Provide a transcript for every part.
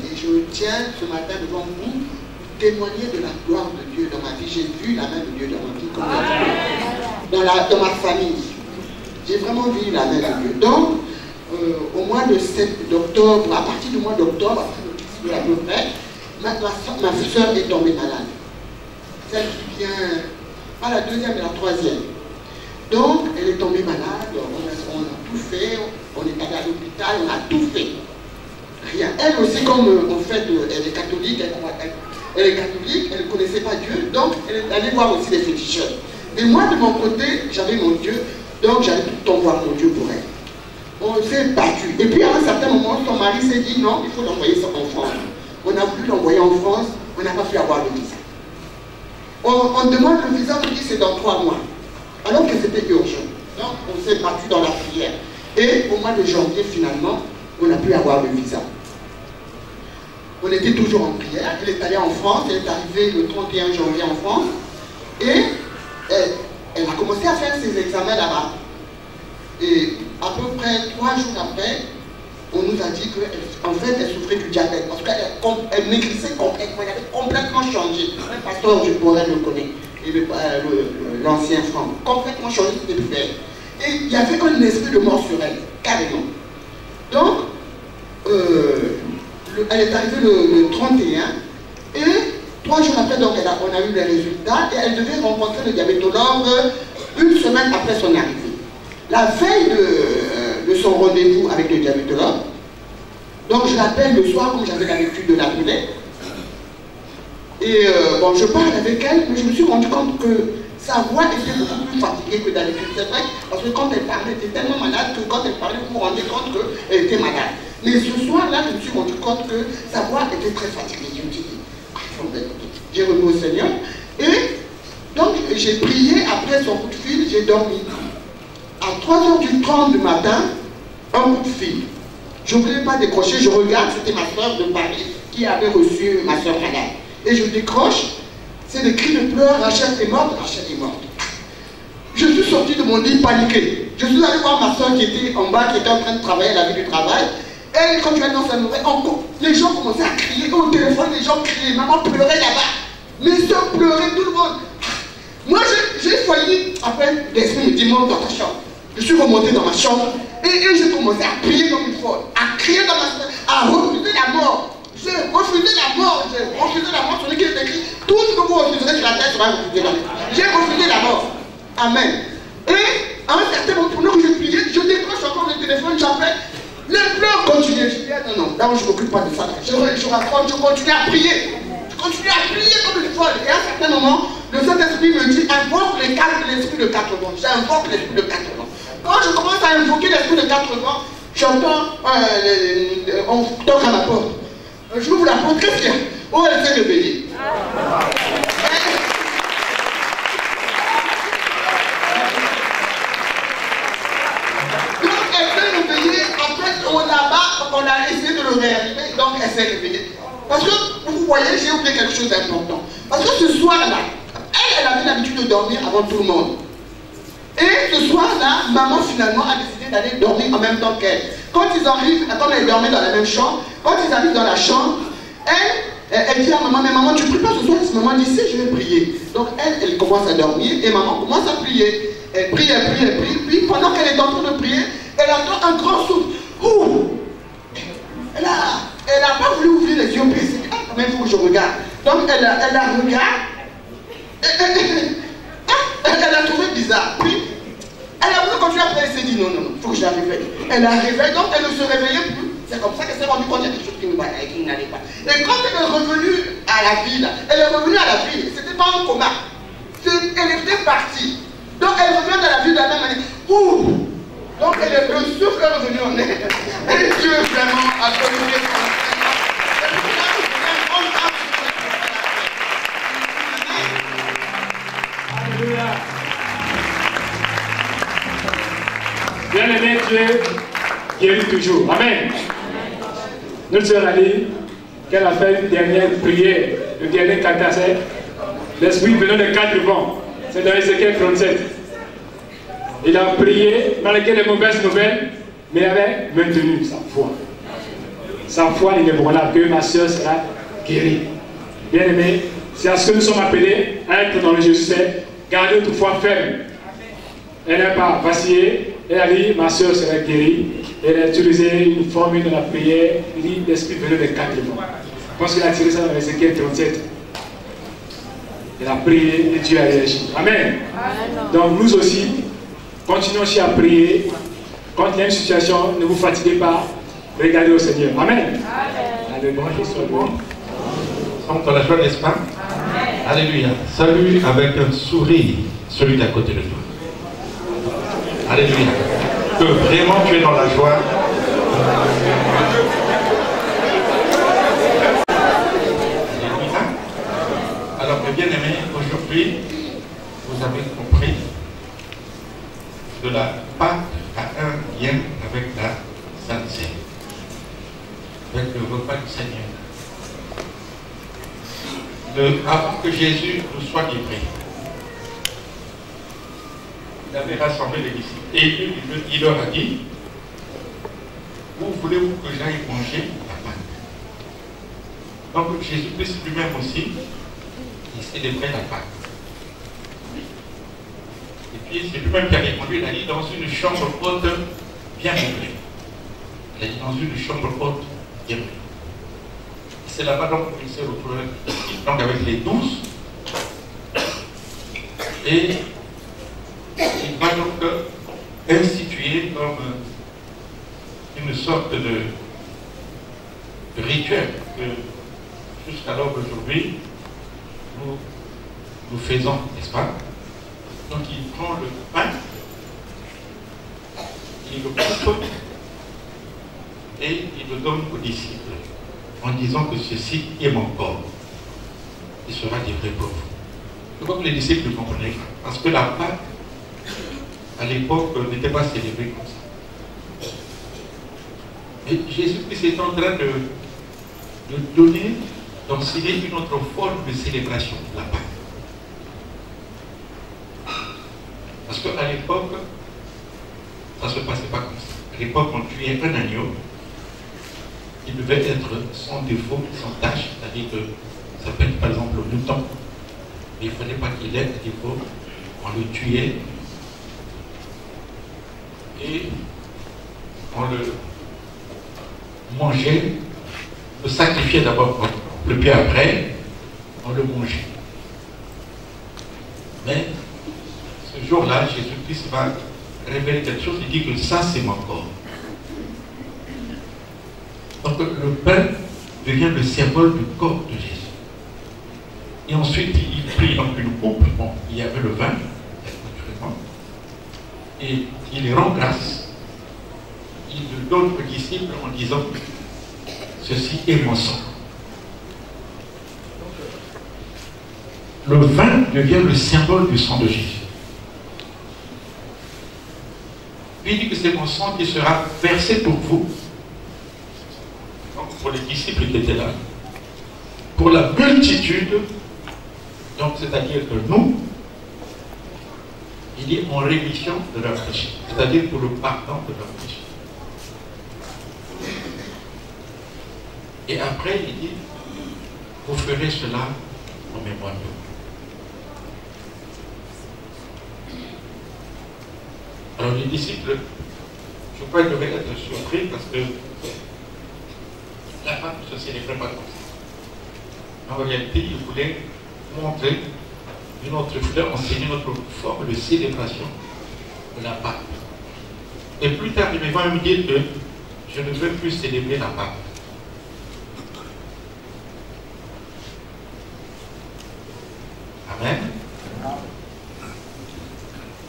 et je tiens ce matin devant vous témoigner de la gloire de Dieu dans ma vie. J'ai vu la main de Dieu dans ma vie, comme dans ma famille. J'ai vraiment vu la main de Dieu. Donc, au mois d'octobre, à partir du mois d'octobre, à peu près, ma soeur est tombée malade. Celle qui vient, pas la deuxième, mais la troisième. Donc, elle est tombée malade, on a tout fait, on est allé à l'hôpital, on a tout fait. Rien. Elle aussi, comme en fait, elle est catholique, elle ne connaissait pas Dieu, donc elle est allée voir aussi les féticheurs. Et moi, de mon côté, j'avais mon Dieu, donc j'allais tout le temps voir mon Dieu pour elle. On s'est battu. Et puis à un certain moment, son mari s'est dit non, il faut l'envoyer en France. On a voulu l'envoyer en France, on n'a pas pu avoir le visa. On demande le visa, on dit c'est dans 3 mois. Alors que c'était urgent. Donc on s'est battu dans la prière. Et au mois de janvier, finalement, on a pu avoir le visa. On était toujours en prière. Elle est allée en France, elle est arrivée le 31 janvier en France. Et elle a commencé à faire ses examens là-bas. Et à peu près 3 jours après, on nous a dit qu'en fait, elle souffrait du diabète. Parce qu'elle maigrissait complètement, elle avait complètement changé. Un pasteur, je pourrais le connaître, l'ancien franc, complètement changé depuis elle. Et il y avait un esprit de mort sur elle, carrément. Donc, elle est arrivée le 31, et 3 jours après, donc, on a eu les résultats, et elle devait rencontrer le diabétologue 1 semaine après son arrivée. La veille de son rendez-vous avec le diabétologue, donc je l'appelle le soir, comme j'avais l'habitude de l'appeler, et bon, je parle avec elle, mais je me suis rendu compte que sa voix était beaucoup plus fatiguée que d'habitude. C'est vrai, parce que quand elle parlait, elle était tellement malade que quand elle parlait, vous vous rendez compte qu'elle était malade. Mais ce soir-là, je me suis rendu compte que sa voix était très fatiguée. Je me suis dit, j'ai remis au Seigneur. Et donc, j'ai prié, après son coup de fil, j'ai dormi. À 3h30 du matin, un coup de fil. Je ne voulais pas décrocher, je regarde, c'était ma soeur de Paris qui avait reçu ma soeur malade. Et je décroche, c'est des cris de pleurs, Rachel est morte, Rachel est morte. Je suis sorti de mon lit paniqué. Je suis allé voir ma soeur qui était en bas, qui était en train de travailler à la vie du travail. Et quand tu es dans sa nouvelle, les gens commençaient à crier. Au téléphone, les gens criaient. Maman pleurait là-bas. Mes soeurs pleuraient, tout le monde. Moi, j'ai failli. Après, l'esprit me dit, monte dans ta chambre. Je suis remonté dans ma chambre. Et j'ai commencé à prier comme une folle. À crier dans ma chambre. À refuser la mort. J'ai refusé la mort. J'ai refusé la mort sur lequel il écrit. Tout ce que vous refuserez sur la terre sera refusé dans les cieux. J'ai refusé la mort. Amen. Et à un certain moment, pendant que je priais, je décroche encore le téléphone, j'appelle. Les pleurs continuent. Je dis, non, là où je ne m'occupe pas de ça. Je raconte, je continue à prier. Je continue à prier comme une folle. Et à un certain moment, le Saint-Esprit me dit, invoque l'esprit de 4 vents. J'invoque l'esprit de 4 vents. Quand je commence à invoquer l'esprit de 4 vents, j'entends, on toque à ma porte. Je ouvre la porte, qu'est-ce qu'il y a? Oh, elle s'est réveillée. Donc, elle s'est réveillée. Après, on a essayé de le réanimer. Donc, elle s'est réveillée. Parce que, vous voyez, j'ai oublié quelque chose d'important. Parce que ce soir-là, elle avait l'habitude de dormir avant tout le monde. Et ce soir-là, maman finalement a décidé d'aller dormir en même temps qu'elle. Quand ils arrivent, comme elle dormait dans la même chambre, quand ils arrivent dans la chambre, elle dit à maman, mais maman, tu ne pries pas ce soir? Maman dit, si, je vais prier. Donc elle commence à dormir et maman commence à prier. Elle prie, puis pendant qu'elle est en train de prier, elle entend un grand souffle. Ouh! Elle n'a pas voulu ouvrir les yeux, puis elle s'est dit, ah, mais il faut que je regarde. Donc elle la regarde. Elle a trouvé bizarre. Puis, elle a voulu continuer après, elle s'est dit non, il faut que je la réveille. Elle la réveille, donc elle ne se réveillait plus. C'est comme ça qu'elle s'est rendue compte qu'il y a quelque chose qui n'allait pas. Et quand elle est revenue à la vie, elle est revenue à la vie, c'était pas un coma. Elle était partie. Donc elle revient à la vie de la même manière. Ouh! Donc le souffle est revenu en elle. Et Dieu vraiment a communiqué son Bien-aimé, Dieu guérit toujours. Amen. Notre sœur Ali, qu'elle a fait une dernière prière, le dernier catasset, l'esprit venant des 4 vents. C'est dans Ézéchiel 37. Il a prié, malgré les mauvaises nouvelles, mais il avait maintenu sa foi. sa foi inébranlable, que ma soeur sera guérie. Bien aimé, c'est à ce que nous sommes appelés à être dans le Jésus, c'est garder notre foi ferme. Elle n'a pas vacillé, elle a dit, ma soeur sera guérie. Elle a utilisé une formule de la prière, il dit, l'Esprit venait des 4 mois. Je pense qu'il a tiré ça dans Ézéchiel 37. Elle a prié et Dieu a réagi. Amen. Donc nous aussi, continuons aussi à prier. Quand il y a une situation, ne vous fatiguez pas, regardez au Seigneur. Amen. Alléluia. On te la joie, n'est-ce pas? Alléluia. Salut avec un sourire celui d'à côté de toi. Alléluia. Que vraiment tu es dans la joie. Alléluia. Alors, mes bien-aimés, aujourd'hui, vous avez compris que la Pâque a un lien avec la Sainte Seine, avec le repas du Seigneur. Avant que Jésus nous soit livré, il avait rassemblé les disciples et il leur a dit, où voulez-vous que j'aille manger la Pâque? Donc Jésus-Christ lui-même aussi, il célébrait la Pâque. Et puis c'est lui-même qui a répondu, il a dit dans une chambre haute bien meublée. Il a dit dans une chambre haute bien meublée. C'est là-bas donc qu'il s'est retrouvé donc avec les 12. Et il va donc instituer comme une sorte de rituel que jusqu'alors aujourd'hui nous faisons, n'est-ce pas? Donc il prend le pain, il le coupe et il le donne aux disciples en disant que ceci est mon corps. Il sera livré pour vous. Je crois que les disciples ne comprenaient pas. Parce que la Pâque, à l'époque, n'était pas célébrée comme ça. Et Jésus-Christ est en train de donner, d'enseigner une autre forme de célébration de la Pâque. Parce qu'à l'époque, ça ne se passait pas comme ça. À l'époque, on tuait un agneau. Il devait être sans défaut, sans tâche, c'est-à-dire que ça peut être par exemple le mouton. Mais il ne fallait pas qu'il ait un défaut. On le tuait et on le mangeait, on le sacrifiait d'abord, le puis après, on le mangeait. Mais ce jour-là, Jésus-Christ va révéler quelque chose, il dit que ça c'est mon corps. Donc le pain devient le symbole du corps de Jésus. Et ensuite, il prit donc une coupe, bon, il y avait le vin, naturellement, et il rend grâce. Il le donne aux disciples en disant, ceci est mon sang. Le vin devient le symbole du sang de Jésus. Puis il dit que c'est mon sang qui sera versé pour vous. Donc pour les disciples qui étaient là, pour la multitude, donc c'est-à-dire que nous, il dit en rémission de leur péché, c'est-à-dire pour le pardon de leur péché. Et après, il dit, vous ferez cela en mémoire de moi. Alors les disciples, je crois qu'ils devaient être surpris parce que la Pâque ne se célébrait pas comme ça. En réalité, ils voulaient montrer une autre, ils voulaient enseigner notre forme de célébration de la Pâque. Et plus tard, ils vont me dire que je ne veux plus célébrer la Pâque. Amen.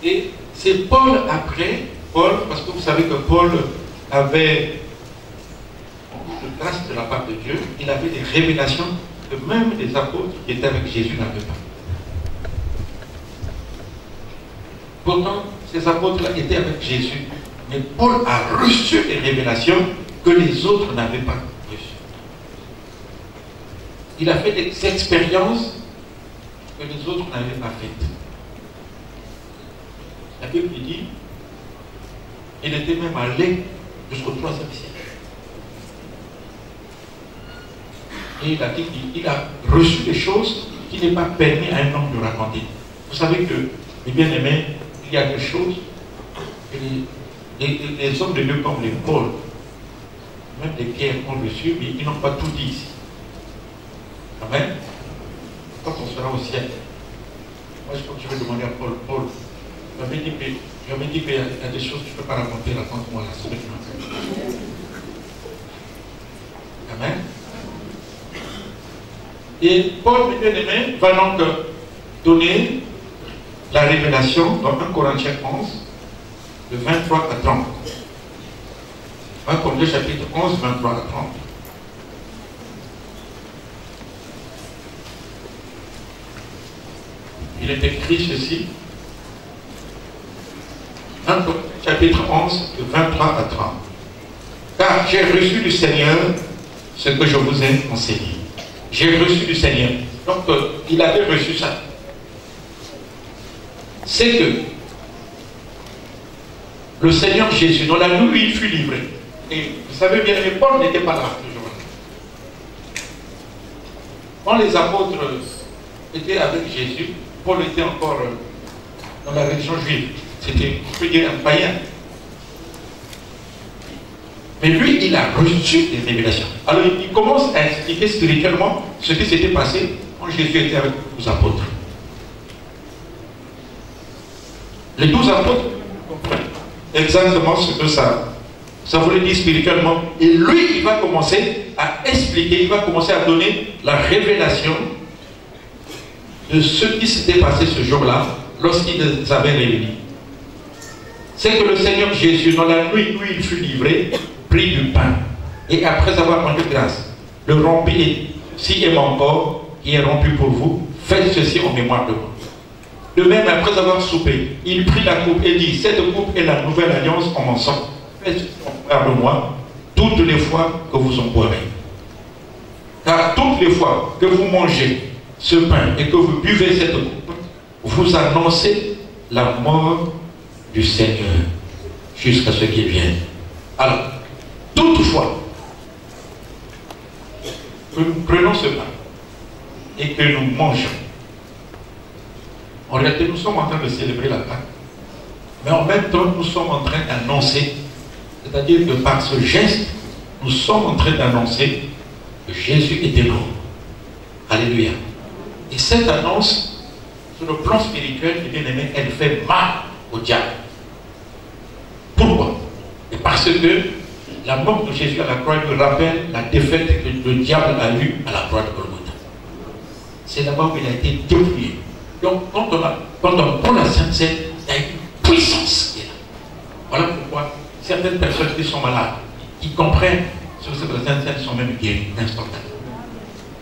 Et c'est Paul après, Paul, parce que vous savez que Paul avait beaucoup de traces de la part de Dieu, il avait des révélations que même les apôtres qui étaient avec Jésus n'avaient pas. Pourtant, ces apôtres-là étaient avec Jésus, mais Paul a reçu des révélations que les autres n'avaient pas reçues. Il a fait des expériences que les autres n'avaient pas faites. La Bible dit, il était même allé jusqu'au 3e siècle. Et il a dit qu'il a reçu des choses qui n'est pas permis à un homme de raconter. Vous savez que, mes bien-aimés, il y a des choses, les hommes de Dieu comme les Paul, même les Pierre ont reçu, mais ils n'ont pas tout dit ici. Amen. Quand on sera au ciel, moi je vais demander à Paul, j'avais dit qu'il y a des choses que je ne peux pas raconter, raconte-moi la semaine prochaine. Amen. Et Paul, mes bien-aimés, va donc donner la révélation dans 1 Corinthiens 11, de 23 à 30. 1 Corinthiens chapitre 11, 23 à 30. Il est écrit ceci. 1 Corinthiens chapitre 11, de 23 à 30. Car j'ai reçu du Seigneur ce que je vous ai enseigné. J'ai reçu du Seigneur. Donc, il avait reçu ça. C'est que le Seigneur Jésus, dans la nuit, il fut livré. Et vous savez bien, mais Paul n'était pas là ce jour-là. Quand les apôtres étaient avec Jésus, Paul était encore dans la religion juive. C'était, on peut dire, un païen. Mais lui, il a reçu des révélations. Alors, il commence à expliquer spirituellement ce qui s'était passé quand Jésus était avec les 12 apôtres. Les 12 apôtres comprennent exactement ce que ça voulait dire spirituellement. Et lui, il va commencer à expliquer, il va commencer à donner la révélation de ce qui s'était passé ce jour-là lorsqu'il les avait réunis. C'est que le Seigneur Jésus, dans la nuit où il fut livré, prit du pain et après avoir rendu grâce, le rompit. Si est mon corps qui est rompu pour vous, faites ceci en mémoire de moi. De même, après avoir soupé, il prit la coupe et dit, cette coupe est la nouvelle alliance en mon sang. Faites ceci en mémoire de moi toutes les fois que vous en boirez. Car toutes les fois que vous mangez ce pain et que vous buvez cette coupe, vous annoncez la mort du Seigneur jusqu'à ce qu'il vienne. Alors, toutefois, que nous prenons ce pain et que nous mangeons, en réalité, nous sommes en train de célébrer la Pâque, mais en même temps, nous sommes en train d'annoncer, c'est-à-dire que par ce geste, nous sommes en train d'annoncer que Jésus était mort. Alléluia. Et cette annonce, sur le plan spirituel, bien aimé, elle fait mal au diable. Pourquoi? Et parce que la mort de Jésus à la croix nous rappelle la défaite que le diable a eue à la croix de Golgotha. C'est là-bas où il a été dépouillé. Donc, quand on prend la Sainte Seine, il y a une puissance qui est là. Voilà pourquoi certaines personnes qui sont malades, qui comprennent ce que c'est que la Sainte Seine, sont même guéries instantanément.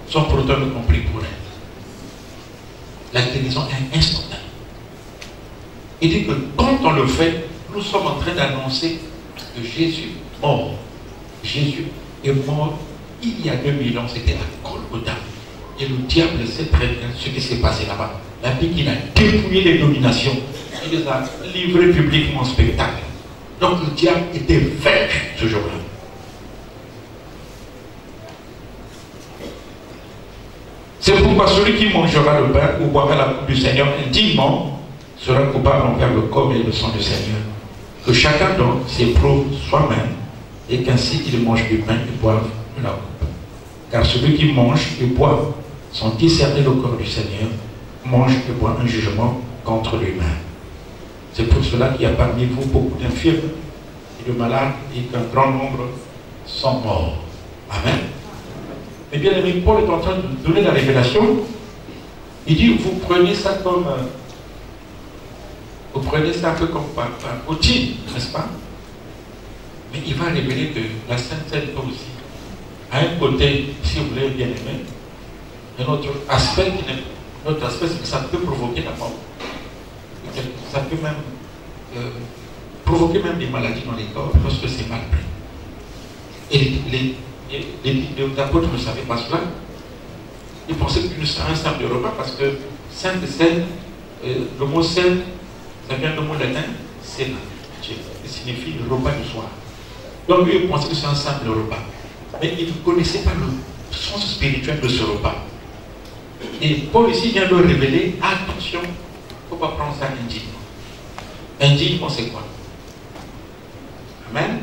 Sont pourtant compris pour elles. La guérison est instantanée. Il dit que quand on le fait, nous sommes en train d'annoncer que Jésus est mort. Jésus est mort il y a 2000 ans, c'était à Golgotha. Et le diable sait très bien ce qui s'est passé là-bas. La Bible, il a dépouillé les dominations. Il les a livrées publiquement en spectacle. Donc le diable était vaincu ce jour-là. C'est pourquoi celui qui mangera le pain ou boira la coupe du Seigneur indignement sera coupable envers le corps et le sang du Seigneur. Que chacun donc s'éprouve soi-même et qu'ainsi il mange du pain et boive de la coupe. Car celui qui mange et boit sans discerner le corps du Seigneur mange et boit un jugement contre lui-même. C'est pour cela qu'il y a parmi vous beaucoup d'infirmes et de malades et qu'un grand nombre sont morts. Amen. Mais bien aimé, Paul est en train de donner la révélation. Il dit, vous prenez ça comme vous prenez ça un peu comme par outil, n'est-ce pas? Mais il va révéler que la Sainte Seine aussi a un côté, si vous voulez, bien aimé, et notre aspect, c'est que ça peut provoquer la mort. Ça peut même provoquer même des maladies dans les corps lorsque c'est mal pris. Et les apôtres ne savaient pas cela. Ils pensaient que c'était un simple repas parce que Sainte Seine, le mot Seine, ça vient du mot latin, Sena, qui signifie le repas du soir. Donc ils pensaient que c'est un simple repas. Mais ils ne connaissaient pas sens spirituel de ce repas. Et Paul ici vient leur révéler, attention, il ne faut pas prendre ça indignement. Indignement, c'est quoi? Amen.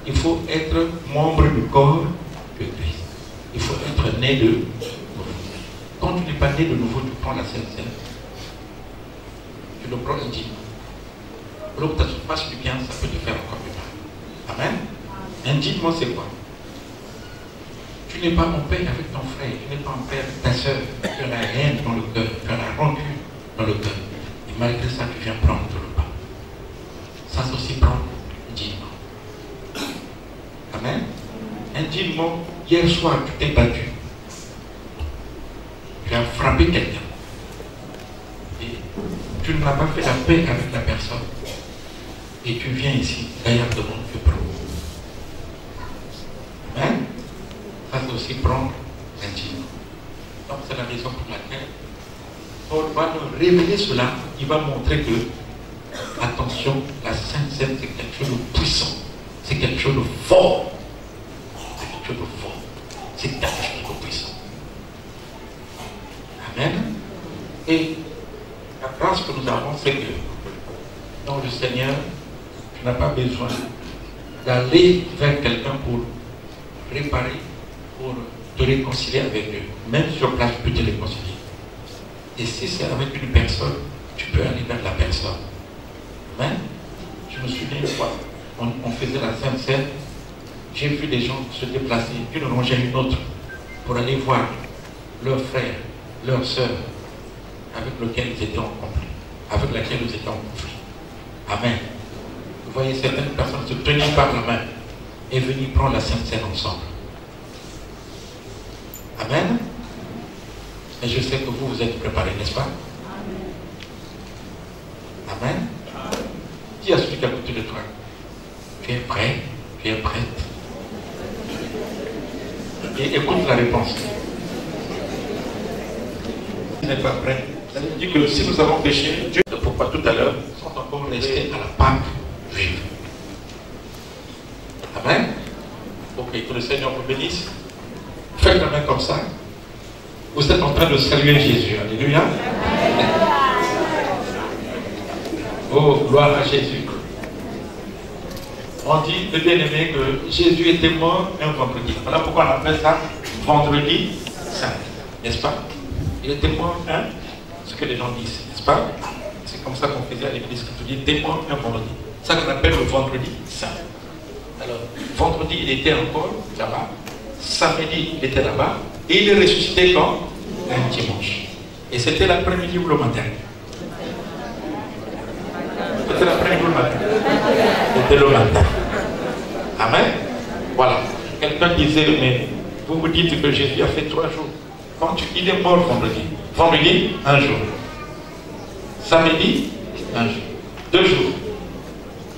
Il faut être membre du corps de Christ. Il faut être né de nouveau. Quand tu n'es pas né de nouveau, tu prends la Sainte Seine. Tu le prends indignement. Alors que tu fasses du bien, ça peut te faire encore du mal. Amen. Indignement, c'est quoi? Tu n'es pas en paix avec ton frère, tu n'es pas en paix avec ta soeur, tu as la haine dans le cœur, tu as la rancune dans le cœur. Et malgré ça, tu viens prendre le repas. Ça, c'est aussi prendre indignement. Amen. Indignement, hier soir, tu t'es battu. Tu as frappé quelqu'un. Et tu n'as pas fait la paix avec la personne. Et tu viens ici, derrière de mon Dieu prend. Amen. Ça, c'est aussi prendre indignement. Donc, c'est la raison pour laquelle Paul va nous révéler cela. Il va montrer que, attention, la Sainte Seine, c'est quelque chose de puissant. C'est quelque chose de fort. C'est quelque chose de fort. C'est quelque chose de puissant. Amen. Et la grâce que nous avons, c'est que dans le Seigneur, tu n'as pas besoin d'aller vers quelqu'un pour réparer, pour te réconcilier avec Dieu. Même sur place, tu peux te réconcilier. Et si c'est avec une personne, tu peux aller vers la personne. Amen. Je me souviens une fois, on faisait la Sainte Seine, j'ai vu des gens se déplacer d'une rangée à une autre pour aller voir leur frère, leur soeur, avec lequel ils étaient en conflit, avec laquelle ils étaient en conflit. Amen. Vous voyez certaines personnes se tenir par la main et venir prendre la Sainte Seine ensemble. Amen. Et je sais que vous êtes préparés, n'est-ce pas? Amen. Dis à celui qui est à côté de toi, tu es prêt, tu es prête. Et écoute la réponse. Tu n'es pas prêt. Ça veut dire que si nous avons péché, Dieu ne peut pas tout à l'heure, sont encore restés à la Pâque juive. Amen. Ok, que le Seigneur vous bénisse. Faites la main comme ça. Vous êtes en train de saluer Jésus. Alléluia. Oh, gloire à Jésus. On dit, le bien-aimé, que Jésus était mort un vendredi. Voilà pourquoi on appelle ça vendredi saint. N'est-ce pas? Il était mort ce que les gens disent. N'est-ce pas? C'est comme ça qu'on faisait à l'église catholique. Il était mort un vendredi. Ça qu'on appelle le vendredi saint. Alors, vendredi, il était encore là-bas. Samedi, il était là-bas. Et il est ressuscité quand? Un dimanche. Et c'était l'après-midi ou le matin? C'était l'après-midi ou le matin? C'était le matin. Amen. Voilà. Quelqu'un disait, mais vous vous dites que Jésus a fait 3 jours. Quand il est mort vendredi. Vendredi, 1 jour. Samedi, 1 jour. 2 jours.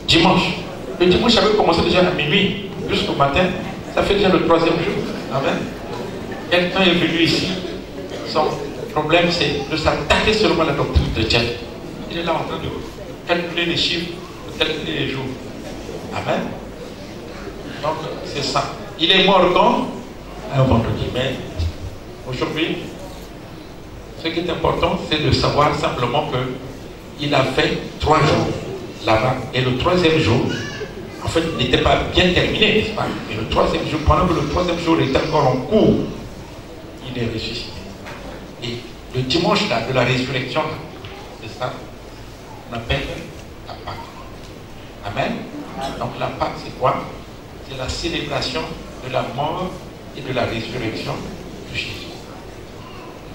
Dimanche. Le dimanche avait commencé déjà à minuit jusqu'au matin. Ça fait déjà le 3e jour. Amen. Quelqu'un est venu ici. Son problème, c'est de s'attaquer seulement à la doctrine chrétienne. Il est là en train de calculer les chiffres, de calculer les jours. Amen. Donc, c'est ça. Il est mort quand? Un vendredi. Mais aujourd'hui, ce qui est important, c'est de savoir simplement qu'il a fait 3 jours là-bas. Et le 3e jour, en fait, il n'était pas bien terminé, n'est-ce pas? Et le 3e jour, pendant que le 3e jour était encore en cours, il est ressuscité. Et le dimanche là, de la résurrection, c'est ça qu'on appelle la Pâque. Amen. Donc la Pâque, c'est quoi? C'est la célébration de la mort et de la résurrection de Jésus,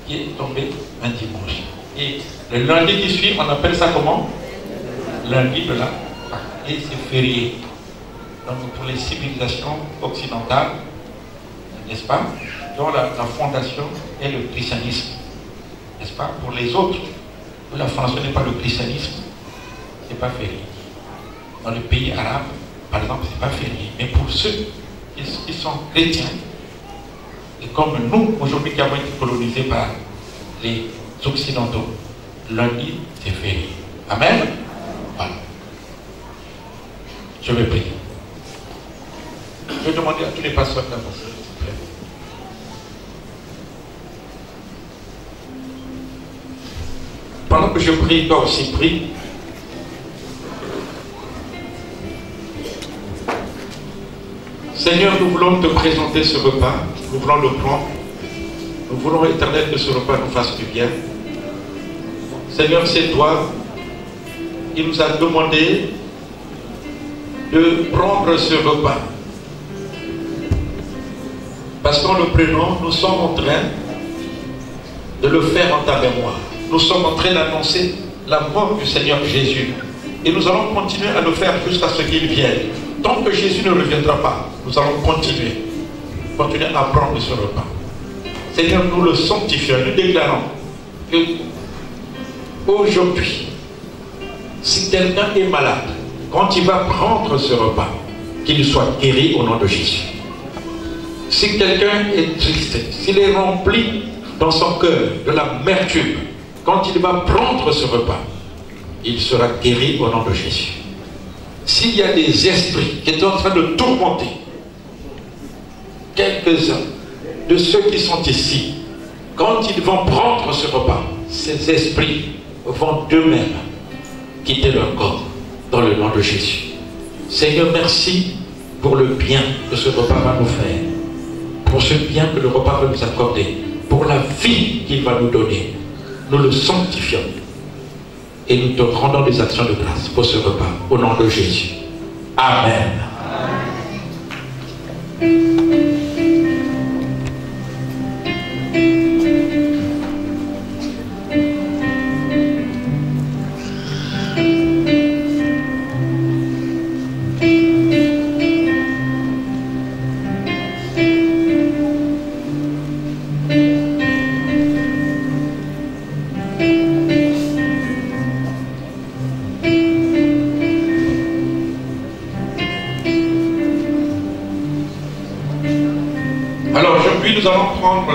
qui est tombé un dimanche. Et le lundi qui suit, on appelle ça comment? Lundi de la Pâque. Et c'est férié. Donc pour les civilisations occidentales, n'est-ce pas, dont la fondation est le christianisme, n'est-ce pas? Pour les autres, où la fondation n'est pas le christianisme, c'est pas férié. Dans les pays arabes, par exemple, c'est pas férié. Mais pour ceux qui sont chrétiens, et comme nous, aujourd'hui, qui avons été colonisés par les occidentaux, lundi, c'est férié. Amen. Voilà. Je vais prier. Je vais demander à tous les pasteurs d'avancer, s'il vous plaît. pendant que je prie, toi aussi prie. Seigneur, nous voulons te présenter ce repas, nous voulons le prendre. Nous voulons, Éternel, que ce repas nous fasse du bien. Seigneur, c'est toi qui nous a demandé de prendre ce repas. Parce qu'en le prenant, nous sommes en train de le faire en ta mémoire. Nous sommes en train d'annoncer la mort du Seigneur Jésus. Et nous allons continuer à le faire jusqu'à ce qu'il vienne. Tant que Jésus ne reviendra pas, nous allons continuer à prendre ce repas. Seigneur, nous le sanctifions, nous déclarons que aujourd'hui, si quelqu'un est malade, quand il va prendre ce repas, qu'il soit guéri au nom de Jésus. Si quelqu'un est triste, s'il est rempli dans son cœur de l'amertume, quand il va prendre ce repas, il sera guéri au nom de Jésus. S'il y a des esprits qui sont en train de tourmenter quelques-uns de ceux qui sont ici, quand ils vont prendre ce repas, ces esprits vont d'eux-mêmes quitter leur corps dans le nom de Jésus. Seigneur, merci pour le bien que ce repas va nous faire, pour ce bien que le repas va nous accorder, pour la vie qu'il va nous donner. Nous le sanctifions et nous te rendons des actions de grâce pour ce repas au nom de Jésus. Amen. Nous allons prendre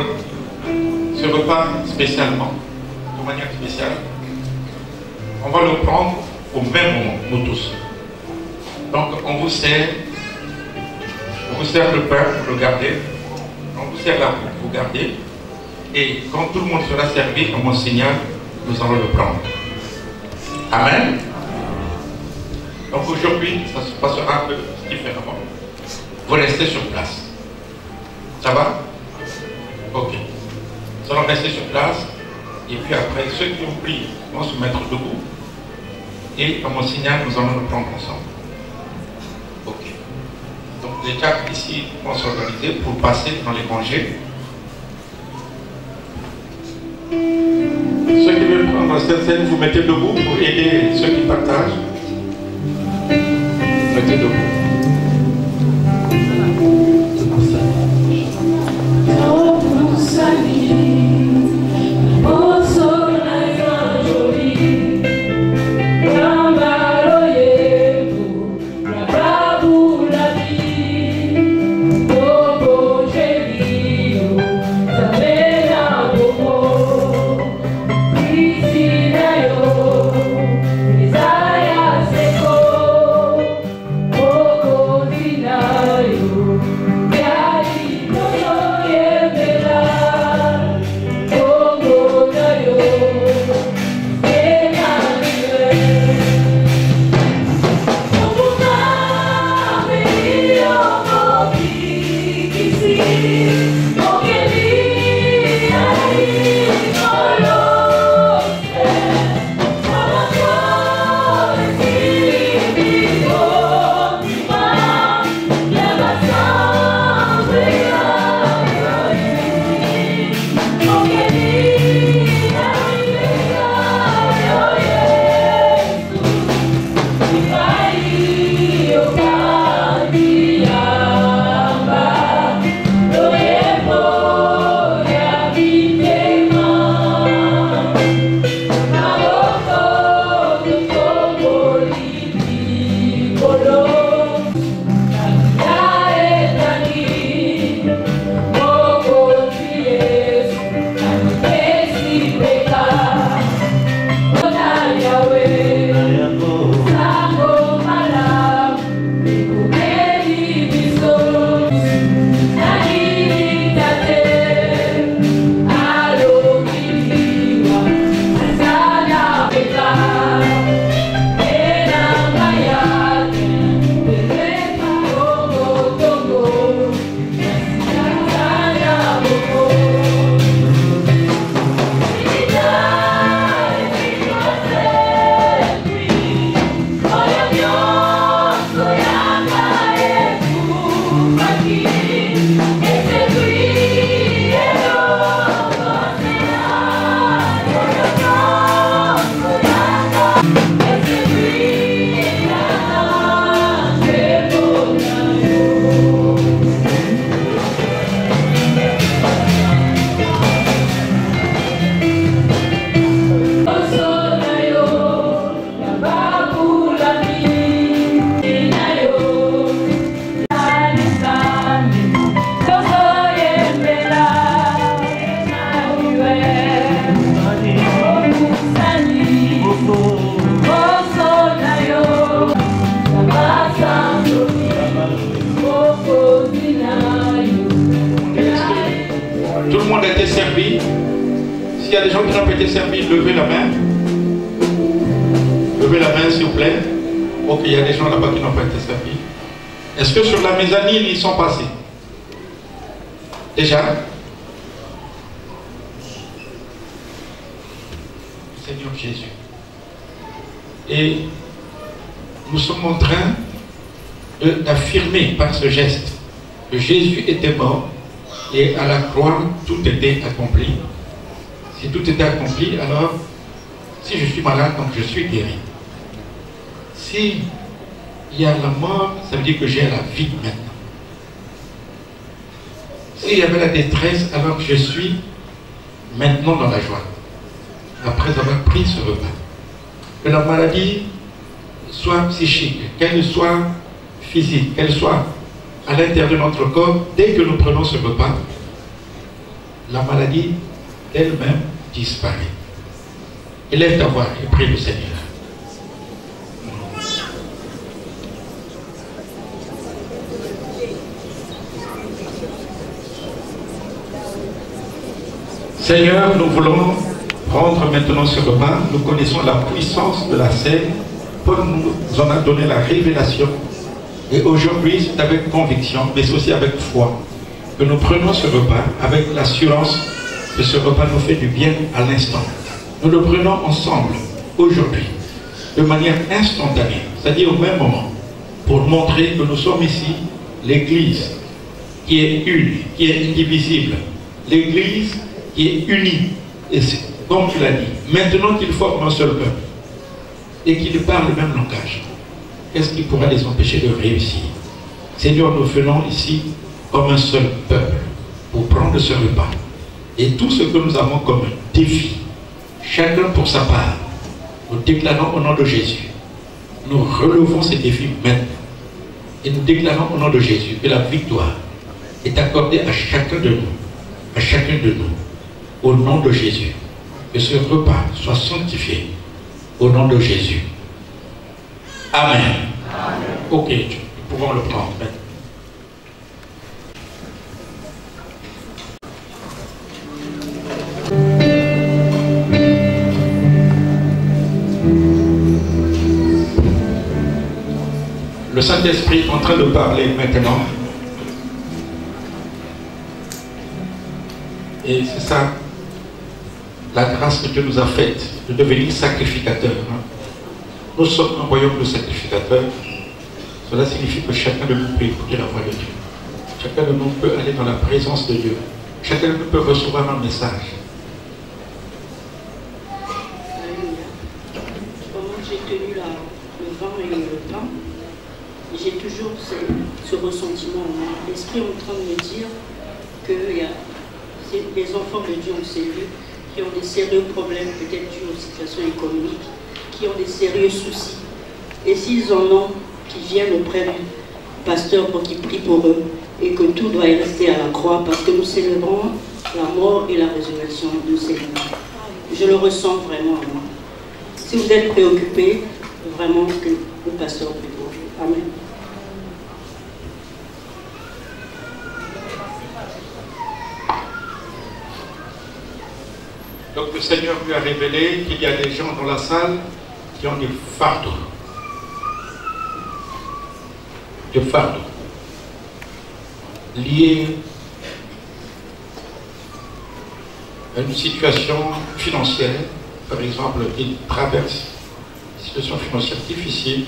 ce repas spécialement, de manière spéciale. On va le prendre au même moment, nous tous. Donc on vous sert le pain pour le garder, on vous sert la coupe pour garder, et quand tout le monde sera servi, à mon signal, nous allons le prendre. Amen. Donc aujourd'hui, ça se passera un peu différemment. Vous restez sur place. Ça va? Ok. Nous allons rester sur place. Et puis après, ceux qui ont pris vont se mettre debout. Et à mon signal, nous allons le prendre ensemble. Ok. Donc les diacres ici vont s'organiser pour passer dans les rangées. Ceux qui veulent prendre cette scène, vous mettez debout pour aider ceux qui partagent. Mettez debout. Oh servis? S'il y a des gens qui n'ont pas été servis, levez la main. Levez la main, s'il vous plaît. Ok, il y a des gens là-bas qui n'ont pas été servis. Est-ce que sur la mezzanine, ils sont passés? Déjà? Seigneur Jésus. Et nous sommes en train d'affirmer par ce geste que Jésus était mort et à la croix, tout était accompli. Si tout était accompli, alors, si je suis malade, donc je suis guéri. Si il y a la mort, ça veut dire que j'ai la vie maintenant. S'il y avait la détresse, alors je suis maintenant dans la joie. Après avoir pris ce repas. Que la maladie soit psychique, qu'elle soit physique, qu'elle soit à l'intérieur de notre corps, dès que nous prenons ce repas, la maladie elle-même disparaît. Élève ta voix et prie le Seigneur. Seigneur, nous voulons prendre maintenant ce repas. Nous connaissons la puissance de la scène. Paul nous en a donné la révélation. Et aujourd'hui, c'est avec conviction, mais c'est aussi avec foi, que nous prenons ce repas avec l'assurance que ce repas nous fait du bien à l'instant. Nous le prenons ensemble, aujourd'hui, de manière instantanée, c'est-à-dire au même moment, pour montrer que nous sommes ici, l'Église qui est une, qui est indivisible, l'Église qui est unie, et comme tu l'as dit, maintenant qu'ils forment un seul peuple, et qu'ils parlent le même langage, qu'est-ce qui pourra les empêcher de réussir? Seigneur, nous venons ici comme un seul peuple pour prendre ce repas. Et tout ce que nous avons comme défi, chacun pour sa part, nous déclarons au nom de Jésus. Nous relevons ces défis maintenant. Et nous déclarons au nom de Jésus que la victoire est accordée à chacun de nous. À chacun de nous. Au nom de Jésus. Que ce repas soit sanctifié. Au nom de Jésus. Amen. Amen. Ok, nous pouvons le prendre maintenant. Le Saint-Esprit est en train de parler maintenant. Et c'est ça, la grâce que Dieu nous a faite, de devenir sacrificateurs. Nous sommes un royaume de sacrificateurs. Cela signifie que chacun de nous peut écouter la voix de Dieu. Chacun de nous peut aller dans la présence de Dieu. Chacun de nous peut recevoir un message. Pendant que j'ai tenu le vin et le pain, j'ai toujours ce ressentiment. L'esprit est en train de me dire qu'il y a des enfants de Dieu en cellule qui ont des sérieux problèmes, peut-être dus aux situations économiques, qui ont des sérieux soucis. Et s'ils en ont, qu'ils viennent auprès du pasteur pour qu'il prie pour eux, et que tout doit rester à la croix, parce que nous célébrons la mort et la résurrection de Seigneur. Je le ressens vraiment à moi. Si vous êtes préoccupés, vraiment que le pasteur prie pour vous. Amen. Donc le Seigneur lui a révélé qu'il y a des gens dans la salle qui ont des fardeaux. Des fardeaux liés à une situation financière, par exemple, ils traversent une situation financière difficile,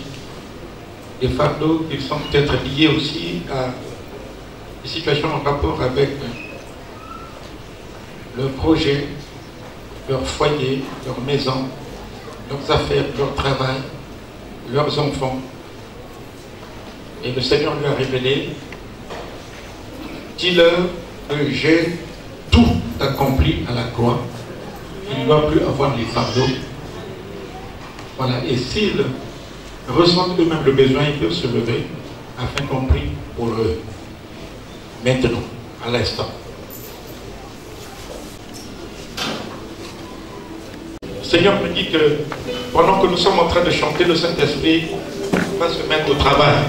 des fardeaux qui sont peut-être liés aussi à des situations en rapport avec leur projet, leur foyer, leur maison, leurs affaires, leur travail, leurs enfants. Et le Seigneur lui a révélé, dis-leur que j'ai tout accompli à la croix. Il ne doit plus avoir les fardeaux. Voilà, et s'ils ressentent eux-mêmes le besoin, ils peuvent se lever afin qu'on prie pour eux. Maintenant, à l'instant. Le Seigneur me dit que pendant que nous sommes en train de chanter, le Saint-Esprit va se mettre au travail.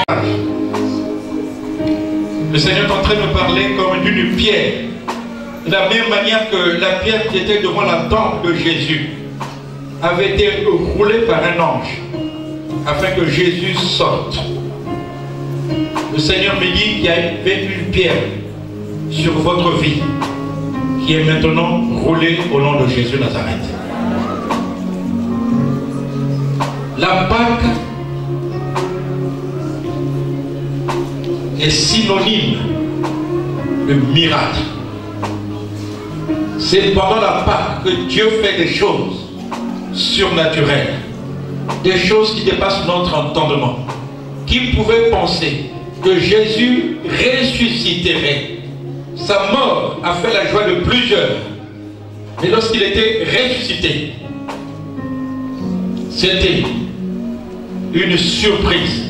Le Seigneur est en train de me parler comme d'une pierre. De la même manière que la pierre qui était devant la tempe de Jésus avait été roulée par un ange afin que Jésus sorte. Le Seigneur me dit qu'il y avait une pierre sur votre vie qui est maintenant roulée au nom de Jésus Nazareth. La Pâque est synonyme de miracle. C'est pendant la Pâque que Dieu fait des choses surnaturelles, des choses qui dépassent notre entendement. Qui pouvait penser que Jésus ressusciterait? Sa mort a fait la joie de plusieurs, mais lorsqu'il était ressuscité, c'était une surprise,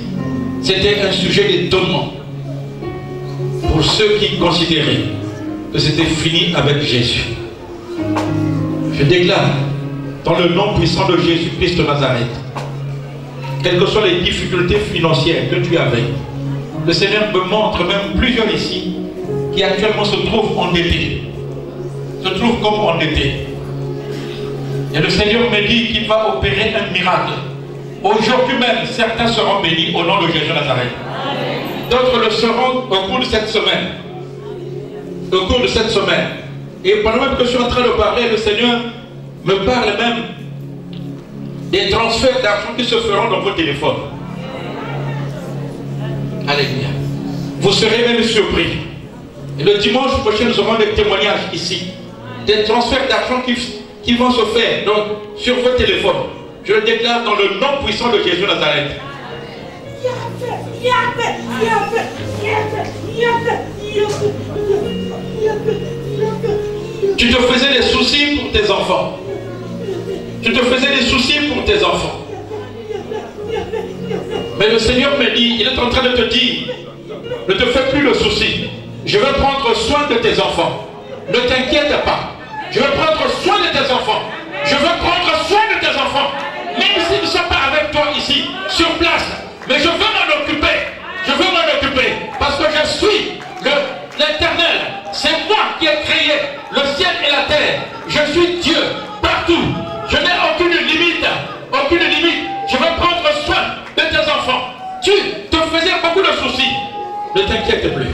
c'était un sujet d'étonnement pour ceux qui considéraient que c'était fini avec Jésus. Je déclare dans le nom puissant de Jésus-Christ de Nazareth, quelles que soient les difficultés financières que tu avais, le Seigneur me montre même plusieurs ici qui actuellement se trouvent endettés, se trouvent comme endettés. Et le Seigneur me dit qu'il va opérer un miracle. Aujourd'hui même, certains seront bénis au nom de Jésus Nazareth. D'autres le seront au cours de cette semaine. Au cours de cette semaine. Et pendant même que je suis en train de parler, le Seigneur me parle même des transferts d'argent qui se feront dans vos téléphones. Alléluia. Vous serez même surpris. Et le dimanche prochain, nous aurons des témoignages ici. Des transferts d'argent qui vont se faire donc, sur vos téléphones. Je le déclare dans le nom puissant de Jésus Nazareth. Tu te faisais des soucis pour tes enfants. Tu te faisais des soucis pour tes enfants. Mais le Seigneur me dit, il est en train de te dire, ne te fais plus le souci. Je vais prendre soin de tes enfants. Ne t'inquiète pas. Je vais prendre soin de tes enfants. Je vais prendre soin de tes enfants. Même s'ils ne sont pas avec toi ici, sur place. Mais je veux m'en occuper. Je veux m'en occuper. Parce que je suis l'Éternel. C'est moi qui ai créé le ciel et la terre. Je suis Dieu partout. Je n'ai aucune limite. Aucune limite. Je vais prendre soin de tes enfants. Tu te faisais beaucoup de soucis. Ne t'inquiète plus.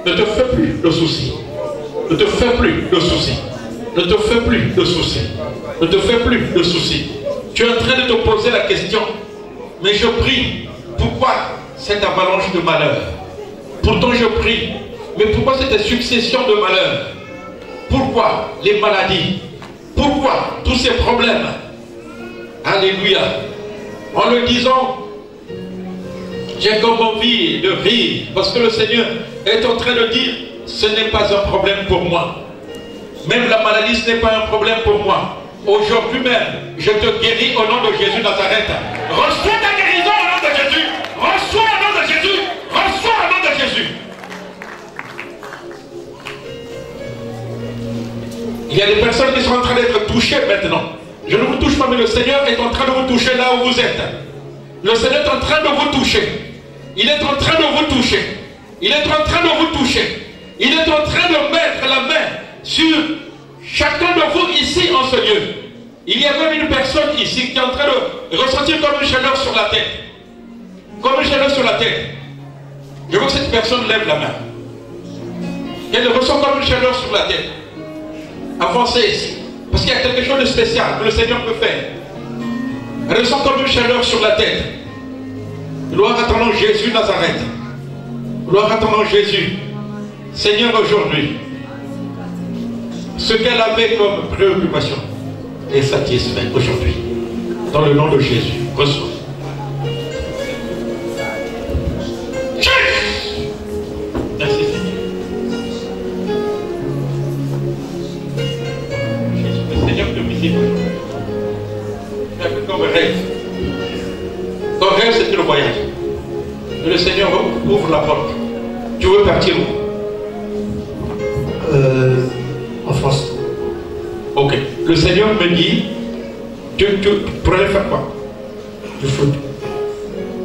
Ne te fais plus de soucis. Ne te fais plus de soucis. Ne te fais plus de soucis. Ne te fais plus de soucis. Tu es en train de te poser la question. Mais je prie. Pourquoi cette avalanche de malheur? Pourtant je prie. Mais pourquoi cette succession de malheurs? Pourquoi les maladies? Pourquoi tous ces problèmes? Alléluia. En le disant, j'ai comme envie de rire. Parce que le Seigneur est en train de dire, ce n'est pas un problème pour moi. Même la maladie, ce n'est pas un problème pour moi. Aujourd'hui même, je te guéris au nom de Jésus Nazareth. Reçois ta guérison au nom de Jésus. Reçois au nom de Jésus. Reçois au nom de Jésus. Il y a des personnes qui sont en train d'être touchées maintenant. Je ne vous touche pas, mais le Seigneur est en train de vous toucher là où vous êtes. Le Seigneur est en train de vous toucher. Il est en train de vous toucher. Il est en train de vous toucher. Il est en train de mettre la main sur chacun de vous ici en ce lieu. Il y a même une personne ici qui est en train de ressentir comme une chaleur sur la tête. Comme une chaleur sur la tête. Je veux que cette personne lève la main. Elle ressent comme une chaleur sur la tête. Avancez ici. Parce qu'il y a quelque chose de spécial que le Seigneur peut faire. Elle ressent comme une chaleur sur la tête. Gloire à ton nom Jésus Nazareth. Gloire à ton nom Jésus. Seigneur, aujourd'hui, ce qu'elle avait comme préoccupation est satisfait aujourd'hui. Dans le nom de Jésus. Reçois. Merci Seigneur. Jésus, le Seigneur te visite aujourd'hui. Tu as fait comme rêve. Ton rêve, c'était le voyage. Et le Seigneur ouvre la porte. Tu veux partir où? En France. Ok. Le Seigneur me dit, tu pourrais faire quoi? Du foot.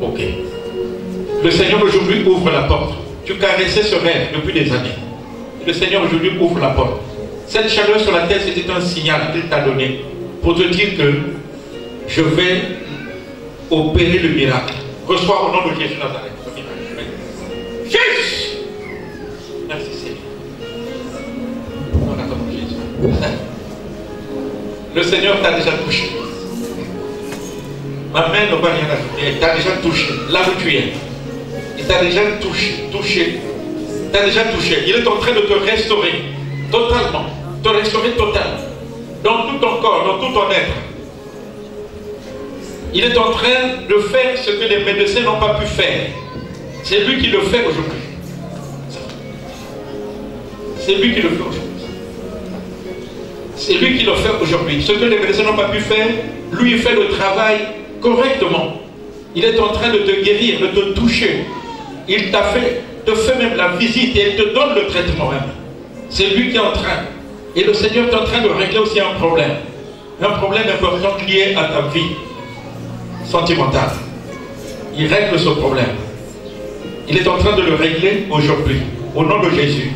Ok. Le Seigneur aujourd'hui ouvre la porte. Tu caressais ce rêve depuis des années. Le Seigneur aujourd'hui ouvre la porte. Cette chaleur sur la tête, c'était un signal qu'il t'a donné pour te dire que je vais opérer le miracle. Reçois au nom de Jésus Nazareth. Jésus! Merci Seigneur. Le Seigneur t'a déjà touché. Ma main ne va rien ajouter. Il t'a déjà touché. Là où tu es. Il t'a déjà touché. Il t'a déjà touché. Il est en train de te restaurer totalement. Te restaurer totalement. Dans tout ton corps, dans tout ton être. Il est en train de faire ce que les médecins n'ont pas pu faire. C'est lui qui le fait aujourd'hui. C'est lui qui le fait aujourd'hui. C'est lui qui le fait aujourd'hui. Ce que les médecins n'ont pas pu faire, lui il fait le travail correctement. Il est en train de te guérir, de te toucher. Il t'a fait, te fait même la visite et il te donne le traitement même. C'est lui qui est en train. Et le Seigneur est en train de régler aussi un problème. Un problème important lié à ta vie sentimentale. Il règle ce problème. Il est en train de le régler aujourd'hui. Au nom de Jésus.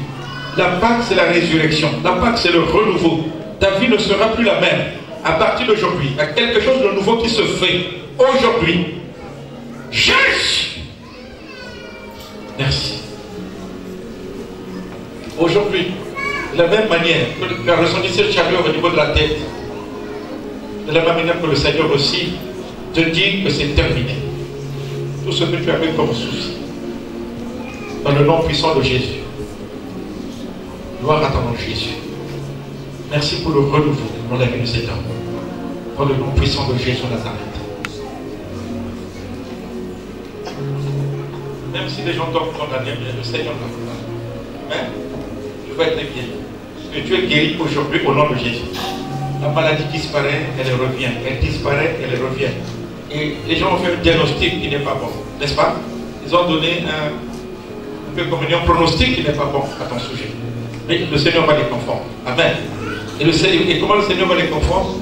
La Pâque, c'est la résurrection. La Pâque, c'est le renouveau. Ta vie ne sera plus la même. À partir d'aujourd'hui, il y a quelque chose de nouveau qui se fait. Aujourd'hui. Jésus! Merci. Aujourd'hui, de la même manière que tu as ressenti cette chaleur au niveau de la tête, de la même manière que le Seigneur aussi te dit que c'est terminé. Tout ce que tu avais comme souci. Dans le nom puissant de Jésus. Gloire à ton nom Jésus. Merci pour le renouveau dans la vie de cet homme. Dans le nom puissant de Jésus Nazareth. Même si les gens t'ont condamné, le Seigneur t'a condamné. Mais tu vas être guéri. Que tu es guéri aujourd'hui au nom de Jésus. La maladie disparaît, elle revient. Elle disparaît, elle revient. Et les gens ont fait un diagnostic qui n'est pas bon. N'est-ce pas? Ils ont donné un peu comme un pronostic qui n'est pas bon à ton sujet. Mais le Seigneur va les confondre. Amen. Et comment le Seigneur va les confondre?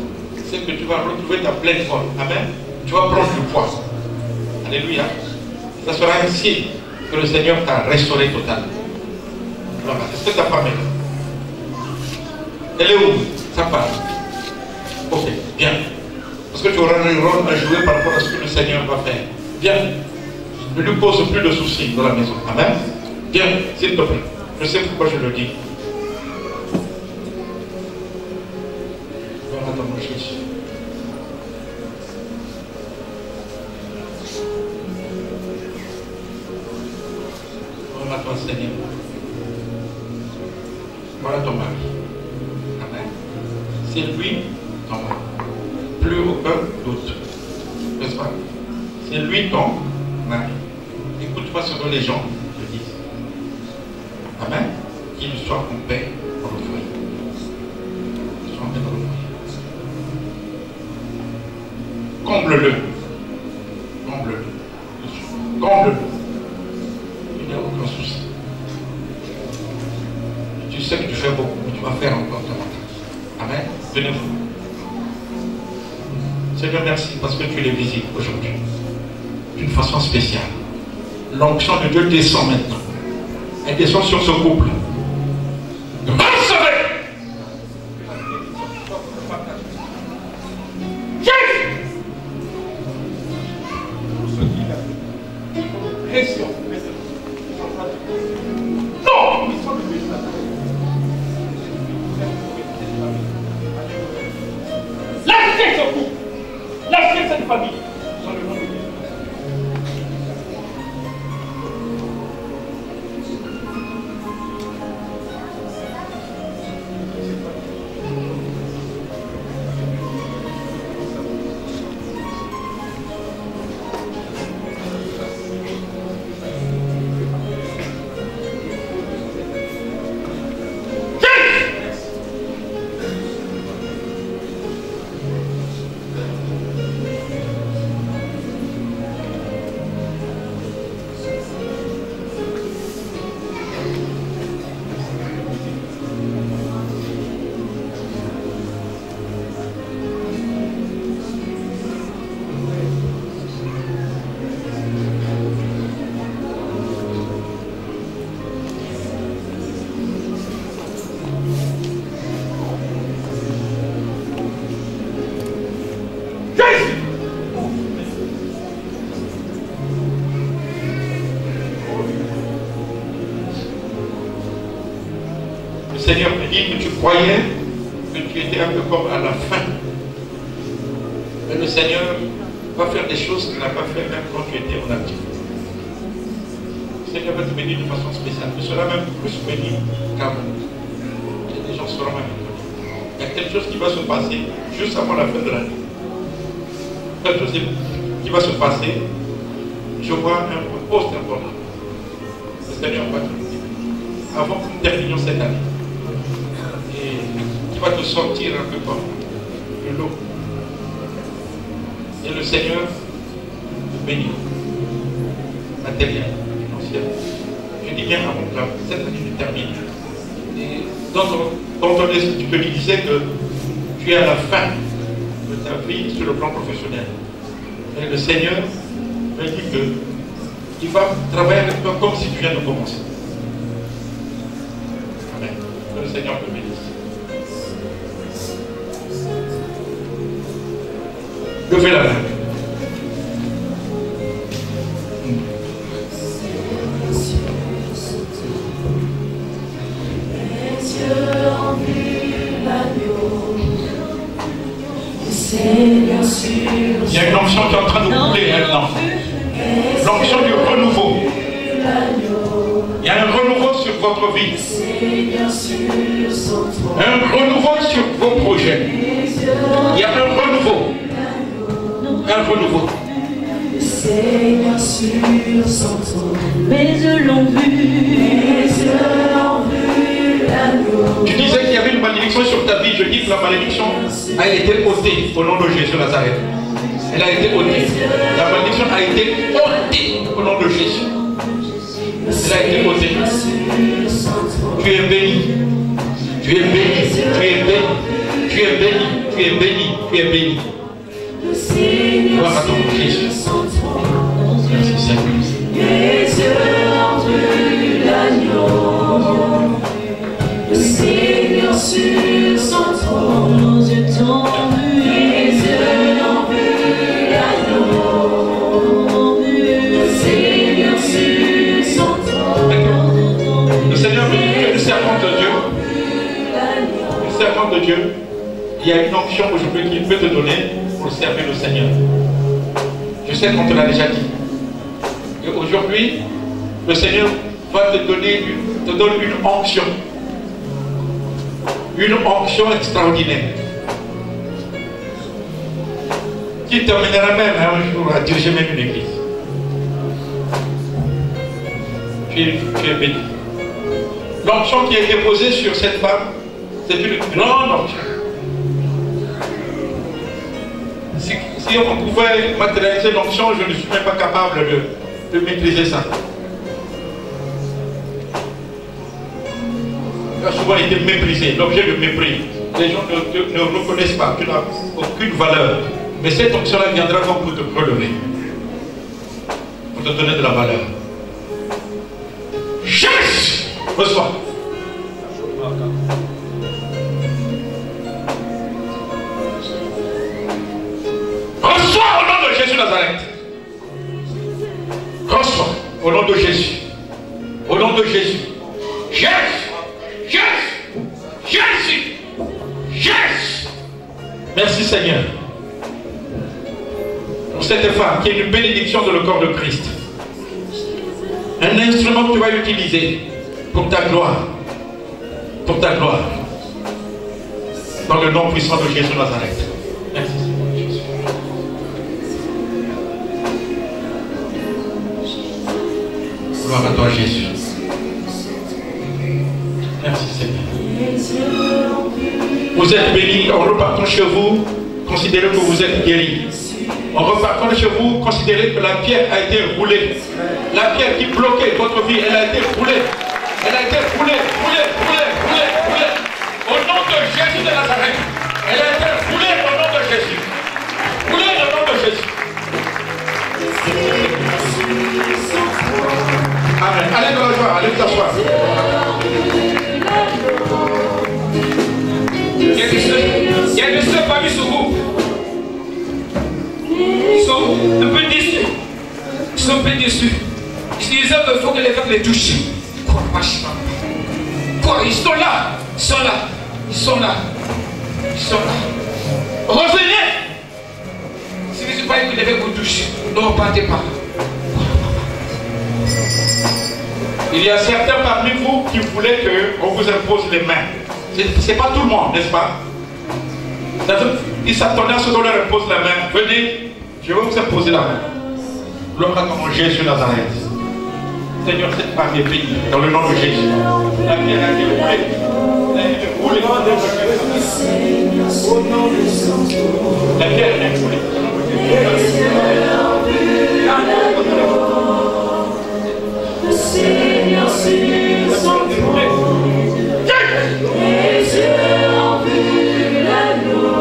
C'est que tu vas retrouver ta pleine forme. Amen. Tu vas prendre du poids. Alléluia. Ça sera ainsi que le Seigneur t'a restauré totalement. Est-ce que ta femme est là? Elle est où? Sa femme. Ok, bien. Parce que tu auras un rôle à jouer par rapport à ce que le Seigneur va faire. Bien. Ne lui pose plus de soucis dans la maison. Amen. Bien, s'il te plaît. Je sais pourquoi je le dis. Voilà dans mon Jésus. Voilà ton Seigneur. Voilà ton mari. Amen. C'est lui ton mari. Plus aucun doute. N'est-ce pas? C'est lui ton mari. Écoute-moi ce que les gens te disent. Amen. Qu'il soit en paix dans le foyer. Qu'il soit en paix dans le foyer. Comble-le. Comble-le. Comble-le. Il n'y a aucun souci. Tu sais que tu fais beaucoup, mais tu vas faire encore davantage. Amen. Venez-vous. Seigneur, merci parce que tu les visites aujourd'hui. D'une façon spéciale. L'onction de Dieu descend maintenant. Elle descend sur ce couple. Recevez! Pression. Non! Lâchez ce couple! Lâchez cette famille! Dans le nom de Dieu. Seigneur me dit que tu croyais que tu étais un peu comme à la fin. Mais le Seigneur va faire des choses qu'il n'a pas fait même quand tu étais en actif. Le Seigneur va te bénir de façon spéciale. Tu seras même plus béni qu'avant. Les gens seront même bénis. Il y a quelque chose qui va se passer juste avant la fin de l'année. Quelque chose qui va se passer. Je vois un poste important. Le Seigneur va te le dire. Avant que nous terminions cette année. Et qui va te sortir un peu comme de l'eau. Et le Seigneur te bénit. Matériel, financier. Je dis bien avant que cette année se termine. Et dans ton esprit, tu te disais que tu es à la fin de ta vie sur le plan professionnel. Et le Seigneur me dit qu'il va travailler avec toi comme si tu viens de commencer. Amen. Que le Seigneur te bénisse. Levez la main. Il y a une onction qui est en train de couler maintenant. L'onction du renouveau. Il y a un renouveau sur votre vie. Un renouveau sur vos projets. Il y a un renouveau. Un renouveau. Tu disais qu'il y avait une malédiction sur ta vie. Je dis que la malédiction a été ôtée au nom de Jésus Nazareth. Elle a été ôtée. La malédiction a été ôtée au nom de Jésus. Elle a été ôtée. Tu es béni. Tu es béni. Tu es béni. Tu es béni. Tu es béni. Tu es béni. Gloire à ton Jésus. Merci Seigneur. Le Seigneur sur son trône, nos yeux t'ont vu, les yeux ont vu l'agneau. Le Seigneur sur son trône. Le Seigneur me dit que tu es le servant de Dieu. Le servant de Dieu. Il y a une onction aujourd'hui qu'il peut te donner pour servir le Seigneur. Je sais qu'on te l'a déjà dit. Et aujourd'hui, le Seigneur va te donner une onction. Une onction extraordinaire. Qui terminera même un jour à diriger même une église. Tu es béni. L'onction qui est déposée sur cette femme, c'est une grande onction. Si on pouvait matérialiser l'onction, je ne suis même pas capable de maîtriser ça. Tu as souvent été méprisé, l'objet de mépris. Les gens ne reconnaissent pas, tu n'as aucune valeur. Mais cette onction-là viendra comme pour te relever, pour te donner de la valeur. Jésus, reçois. Reçois au nom de Jésus Nazareth. Reçois au nom de Jésus. Au nom de Jésus. Jésus. Jésus. Jésus. Jésus. Merci Seigneur. Pour cette femme qui est une bénédiction dans le corps de Christ. Un instrument que tu vas utiliser pour ta gloire. Pour ta gloire. Dans le nom puissant de Jésus Nazareth. Merci Seigneur Jésus. Gloire à toi Jésus. Merci Seigneur. Vous êtes bénis en repartant chez vous, considérez que vous êtes guéris. En repartant chez vous, considérez que la pierre a été roulée. La pierre qui bloquait votre vie, elle a été roulée. Elle a été roulée, roulée, roulée, roulée, roulée. Au nom de Jésus de Nazareth. Elle a été roulée au nom de Jésus. Roulée au nom de Jésus. Amen. Allez dans la joie, allez t'asseoir. Il y a des soeurs parmi sur vous. Ils sont un peu déçus. Ils sont un peu déçus. Ils se disent qu'il faut que les femmes les touchent. Quoi, ils sont là. Ils sont là. Ils sont là. Ils sont là. Revenez. Si vous ne pas que vous devez vous toucher, ne repartez pas. Il y a certains parmi vous qui voulaient qu'on vous impose les mains. Ce n'est pas tout le monde, n'est-ce pas? Ils s'attendaient à ce qu'on leur impose la main. Venez, je vais vous imposer la main. Gloire à ton Jésus Nazareth. Seigneur, cette femme est bénie dans le nom de Jésus. La pierre a été roulée. La pierre est roulée. Le Seigneur sur son trône, les yeux ont vu l'agneau.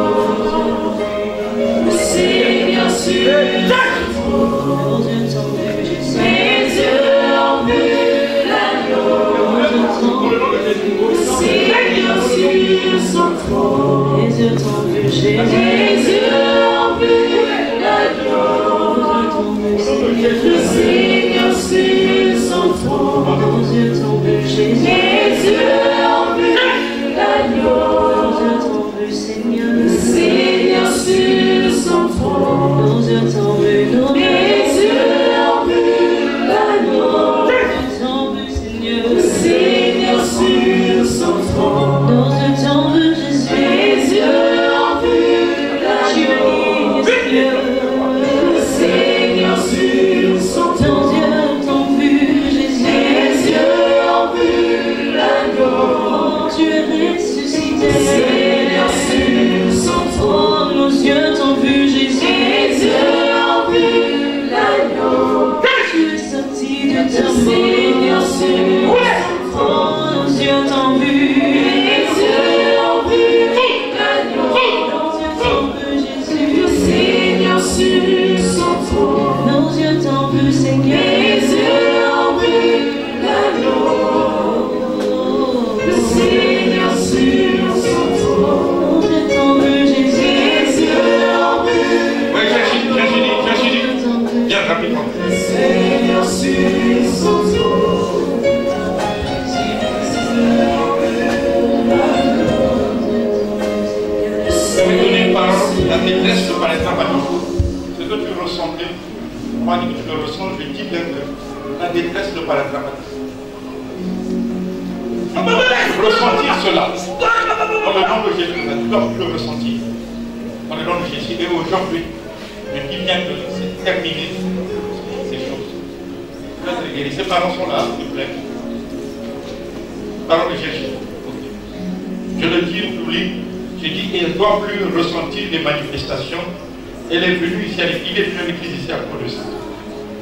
Le Seigneur sur son trône, les yeux ont vu l'agneau. Le Seigneur sur son trône, les yeux ont vu l'agneau. Le Seigneur sur son trône, nos yeux t'ont vu Jésus. Les yeux ont vu l'agneau. Nos yeux t'ont vu Seigneur. Le Seigneur sur son trône, nos yeux t'ont vu. Les yeux ont vu l'agneau. Nos yeux t'ont vu Seigneur. Le Seigneur sur son trône, nos yeux t'ont vu Jésus. Les yeux ont vu l'agneau. Seigneur. Le Seigneur sur son trône. Seigneur sur son trône, nos yeux t'ont vu Jésus. Les yeux ont vu l'agneau. Tu es sorti de ta mort. Seigneur sur son trône, nos yeux t'ont vu. Les yeux ont vu l'agneau. Nos yeux t'ont vu Jésus. Seigneur sur son trône, nos yeux t'ont vu Seigneur. Les yeux ont vu l'agneau. Le Seigneur sur son trône, nos yeux t'ont vu Jésus. Les yeux ont vu. Oui, Jésus. Viens rapidement. Le Seigneur sur son trône. Je vais donner une parole, la détresse ne paraîtra pas toujours. Ce que tu ressentais, moi que tu le ressens, je dis bien que la détresse ne paraîtra pas toujours. Ressentir cela. Dans le nom de Jésus, tu dois plus le ressentir. Dans le nom de Jésus. Et aujourd'hui, je dis bien que c'est terminé ces choses. Tu vas être guéri. Ces parents sont là, s'il vous plaît. Parole de Jésus. Je le dis, oublie. Je dis qu'elle ne doit plus ressentir des manifestations. Elle est venue ici, il est venu à l'église ici à cause de ça.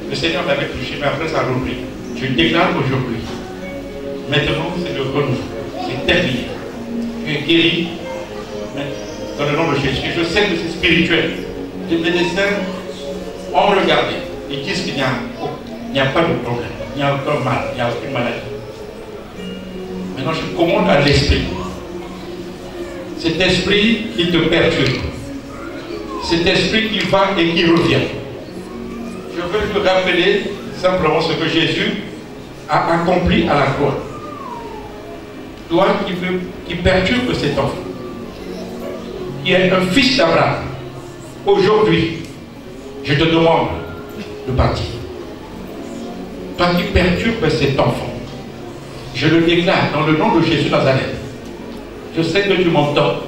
Le Seigneur l'avait touché, mais après ça a repris. Je déclare aujourd'hui. Maintenant, c'est le renouveau. C'est terminé. Tu es guéri. Dans le nom de Jésus. Je sais que c'est spirituel. Les médecins ont regardé. Ils disent qu'il n'y a pas de problème. Il n'y a aucun mal. Il n'y a aucune maladie. Maintenant, je commande à l'esprit. Cet esprit qui te perturbe. Cet esprit qui va et qui revient. Je veux te rappeler simplement ce que Jésus a accompli à la croix. Toi qui perturbe cet enfant, qui est un fils d'Abraham, aujourd'hui, je te demande de partir. Toi qui perturbes cet enfant, je le déclare dans le nom de Jésus Nazareth. Je sais que tu m'entends.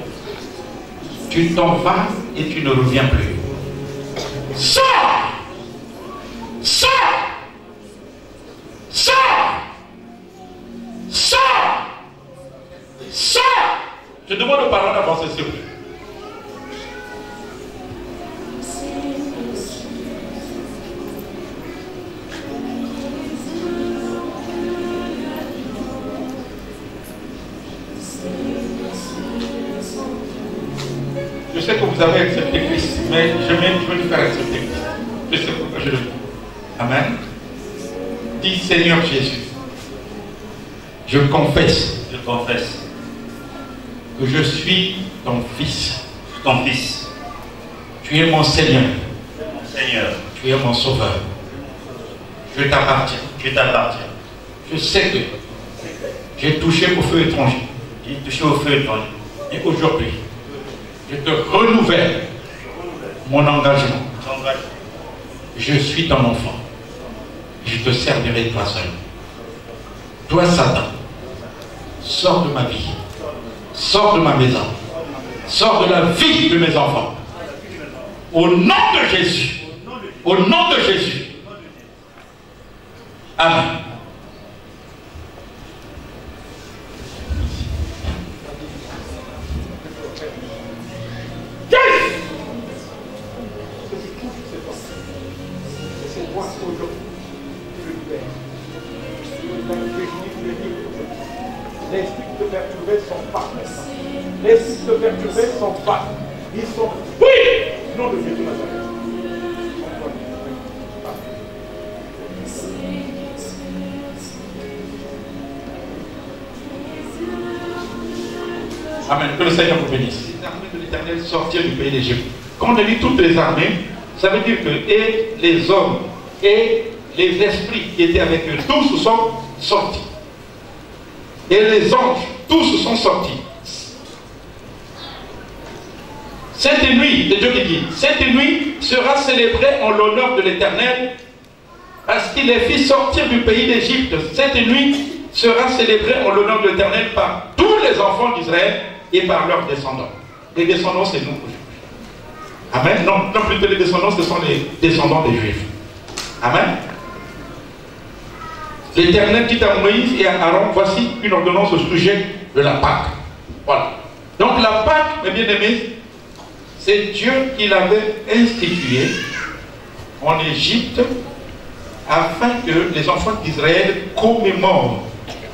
Tu t'en vas et tu ne reviens plus. Sors! Sors! Sors! Sors! Sors! Je demande aux parents d'avancer, s'il vous plaît. Je sais que vous avez accepté Christ, mais je veux lui faire accepter Christ. Je sais pourquoi je le dis. Amen. Dis Seigneur Jésus, je confesse que je suis ton fils. Tu es mon Seigneur. Tu es mon Sauveur. Je t'appartiens. Je sais que j'ai touché au feu étranger. il touchait au feu. Et aujourd'hui, je te renouvelle mon engagement. Je suis ton enfant. Je te servirai de toi seul. Toi, Satan, sors de ma vie. Sors de ma maison. Sors de la vie de mes enfants. Au nom de Jésus. Au nom de Jésus. Amen. L'esprit de perturber son pas. L'esprit de perturber son pas. Ils sont oui, nom de Jésus Nazareth. Amen. Que le Seigneur vous bénisse. Les armées de l'Éternel sortirent du pays d'Égypte. Quand on dit toutes les armées, ça veut dire que et les hommes et les esprits qui étaient avec eux, tous sont sortis. Et les anges, tous sont sortis. Cette nuit, c'est Dieu qui dit, cette nuit sera célébrée en l'honneur de l'Éternel, parce qu'il les fit sortir du pays d'Égypte. Cette nuit sera célébrée en l'honneur de l'Éternel par tous les enfants d'Israël et par leurs descendants. Les descendants, c'est nous aujourd'hui. Amen. Non, plutôt les descendants, ce sont les descendants des Juifs. Amen. L'Éternel dit à Moïse et à Aaron, voici une ordonnance au sujet de la Pâque. Voilà. Donc la Pâque, mes bien-aimés, c'est Dieu qui l'avait instituée en Égypte afin que les enfants d'Israël commémorent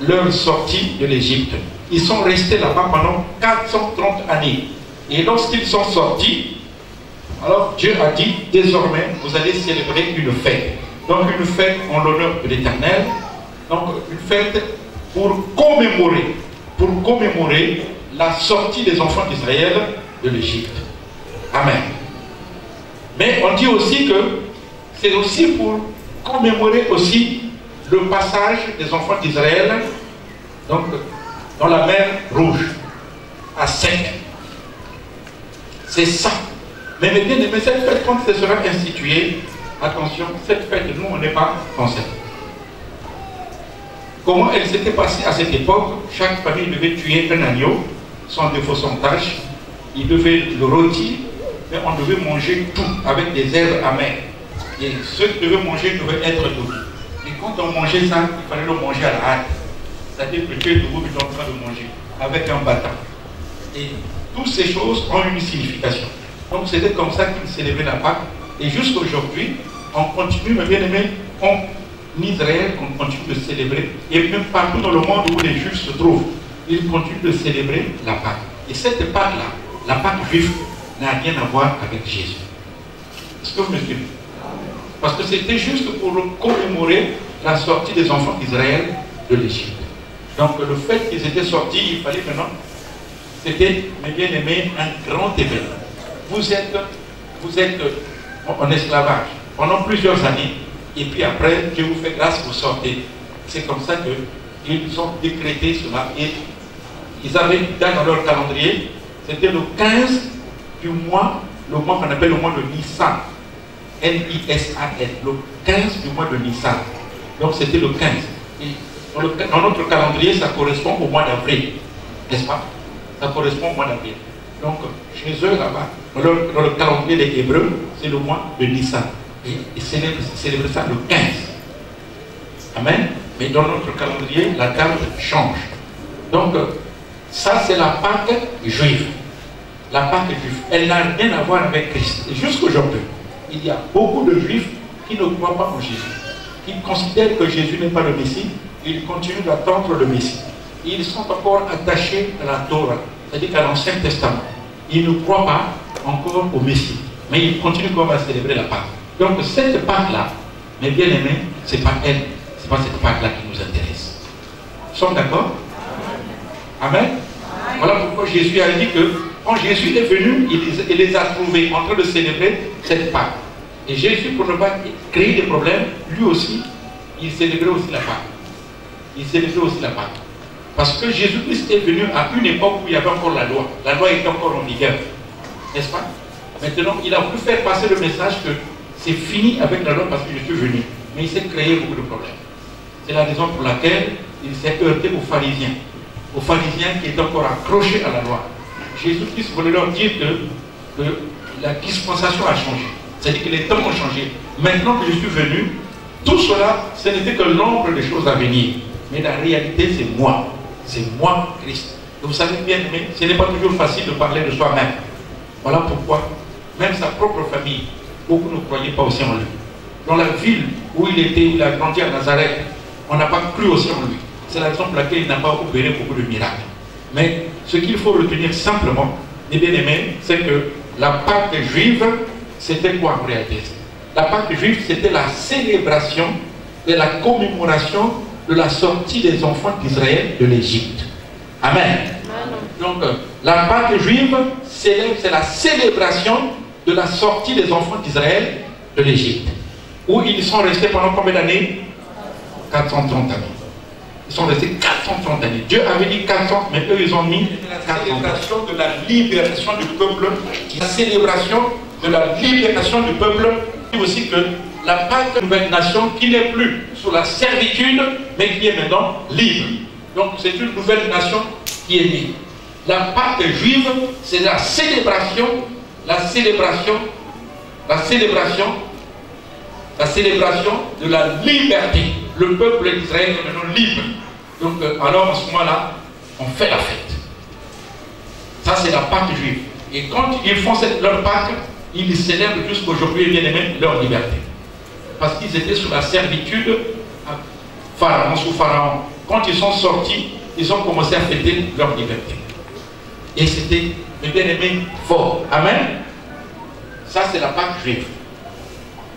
leur sortie de l'Égypte. Ils sont restés là-bas pendant 430 années. Et lorsqu'ils sont sortis, alors Dieu a dit, désormais, vous allez célébrer une fête. Donc une fête en l'honneur de l'Éternel. Donc une fête pour commémorer la sortie des enfants d'Israël de l'Égypte. Amen. Mais on dit aussi que c'est aussi pour commémorer aussi le passage des enfants d'Israël donc dans la mer Rouge, à sec. C'est ça. Mais bien aimés, cette fête, quand ce sera instituée, attention, cette fête, nous, on n'est pas concernés. Comment elle s'était passée à cette époque? Chaque famille devait tuer un agneau, sans défaut, sans tâche. Il devait le rôtir, mais on devait manger tout avec des herbes amères. Et ceux qui devaient manger devaient être debout. Et quand on mangeait ça, il fallait le manger à la hâte. C'est-à-dire que tu es debout, tu es en train de manger, avec un bâton. Et toutes ces choses ont une signification. Donc c'était comme ça qu'ils célébraient la Pâque. Et jusqu'à aujourd'hui, on continue, mes bien-aimés, en Israël, on continue de célébrer. Et même partout dans le monde où les Juifs se trouvent, ils continuent de célébrer la Pâque. Et cette Pâque-là, la Pâque juive, n'a rien à voir avec Jésus. Est-ce que vous me suivez? Parce que c'était juste pour commémorer la sortie des enfants d'Israël de l'Égypte. Donc le fait qu'ils étaient sortis, il fallait maintenant, c'était, mes bien-aimés, un grand événement. Vous êtes en esclavage pendant plusieurs années, et puis après, Dieu vous fait grâce, vous sortez. C'est comme ça qu'ils ont décrété cela. Et ils avaient dans leur calendrier, c'était le 15 du mois, le mois qu'on appelle le mois de Nissan. N-I-S-A-N, le 15 du mois de Nissan. Donc c'était le 15. Et dans notre calendrier, ça correspond au mois d'avril, n'est-ce pas? Ça correspond au mois d'avril. Donc chez eux là-bas, dans le calendrier des Hébreux, c'est le mois de Nissan. Et ils célèbrent ça le 15. Amen. Mais dans notre calendrier, la date change. Donc ça c'est la Pâque juive. La Pâque juive, elle n'a rien à voir avec Christ. Et jusqu'aujourd'hui, il y a beaucoup de Juifs qui ne croient pas en Jésus, qui considèrent que Jésus n'est pas le Messie, ils continuent d'attendre le Messie. Ils sont encore attachés à la Torah, c'est-à-dire qu'à l'Ancien Testament. Ils ne croient pas encore au Messie, mais ils continuent quand même à célébrer la Pâque. Donc cette Pâque-là, mes bien-aimés, ce n'est pas elle, ce n'est pas cette Pâque-là qui nous intéresse. Nous sommes d'accord? Amen. Voilà pourquoi Jésus a dit que quand Jésus est venu, il les a trouvés en train de célébrer cette Pâque. Et Jésus, pour ne pas créer des problèmes, lui aussi, il célébrait aussi la Pâque. Il célébrait aussi la Pâque. Parce que Jésus-Christ est venu à une époque où il y avait encore la loi. La loi était encore en vigueur. N'est-ce pas? Maintenant, il a voulu faire passer le message que c'est fini avec la loi parce que je suis venu. Mais il s'est créé beaucoup de problèmes. C'est la raison pour laquelle il s'est heurté aux pharisiens. Aux pharisiens qui étaient encore accrochés à la loi. Jésus-Christ voulait leur dire que la dispensation a changé. C'est-à-dire que les temps ont changé. Maintenant que je suis venu, tout cela, ce n'était que l'ombre des choses à venir. Mais la réalité, c'est moi. C'est moi, Christ. Et vous savez bien, mais ce n'est pas toujours facile de parler de soi-même. Voilà pourquoi, même sa propre famille, beaucoup ne croyaient pas aussi en lui. Dans la ville où il était, où il a grandi à Nazareth, on n'a pas cru aussi en lui. C'est la raison pour laquelle il n'a pas opéré beaucoup de miracles. Mais ce qu'il faut retenir simplement, les bien-aimés, c'est que la Pâque juive, c'était quoi en réalité? La Pâque juive, c'était la célébration et la commémoration de la sortie des enfants d'Israël de l'Égypte. Amen. Donc, la Pâque juive, c'est la célébration de la sortie des enfants d'Israël de l'Égypte. Où ils sont restés pendant combien d'années? 430 années. Ils sont restés 430 années. Dieu avait dit 400, mais eux, ils ont mis la célébration de la libération du peuple. La célébration de la libération du peuple. Et aussi que la Pâque, nouvelle nation, qui n'est plus sous la servitude, mais qui est maintenant libre. Donc, c'est une nouvelle nation qui est née. La Pâque juive, c'est la célébration de la liberté. Le peuple d'Israël est maintenant libre. Donc, alors, à ce moment-là, on fait la fête. Ça, c'est la Pâque juive. Et quand ils font leur Pâque, ils célèbrent jusqu'aujourd'hui, bien aimé, leur liberté. Parce qu'ils étaient sous la servitude à Pharaon, sous Pharaon. Quand ils sont sortis, ils ont commencé à fêter leur liberté. Et c'était, bien aimé, fort. Amen. Ça, c'est la Pâque juive.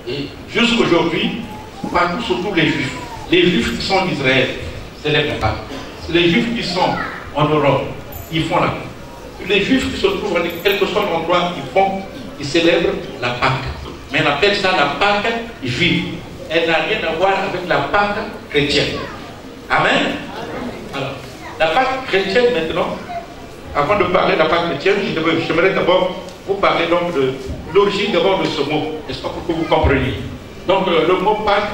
Et jusqu'aujourd'hui, partout, surtout les Juifs qui sont en Israël célèbrent la Pâque. Les Juifs qui sont en Europe, ils font la Pâque. Les Juifs qui se trouvent à quel que soit l'endroit, ils célèbrent la Pâque. Mais on appelle ça la Pâque juive. Elle n'a rien à voir avec la Pâque chrétienne. Amen. Alors, la Pâque chrétienne maintenant, avant de parler de la Pâque chrétienne, j'aimerais d'abord vous parler donc de l'origine d'abord de ce mot, n'est-ce pas, pour que vous compreniez. Donc le mot Pâque,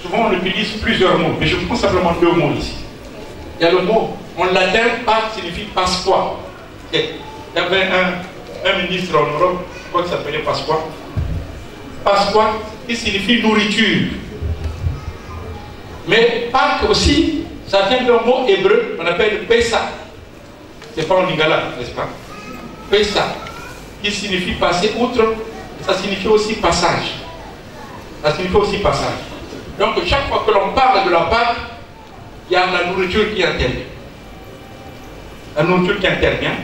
souvent on utilise plusieurs mots, mais je prends simplement deux mots ici. Il y a le mot, en latin, Pâque signifie Pasqua. Il y avait un ministre en Europe, je crois qu'il s'appelait Pasqua. Pasqua, qui signifie nourriture. Mais Pâques aussi, ça vient d'un mot hébreu, on appelle Pessa. C'est pas en lingala, n'est-ce pas? Pessa, qui signifie passer outre, ça signifie aussi passage. Ça signifie aussi passage. Donc chaque fois que l'on parle de la Pâque, il y a la nourriture qui intervient. La nourriture qui intervient.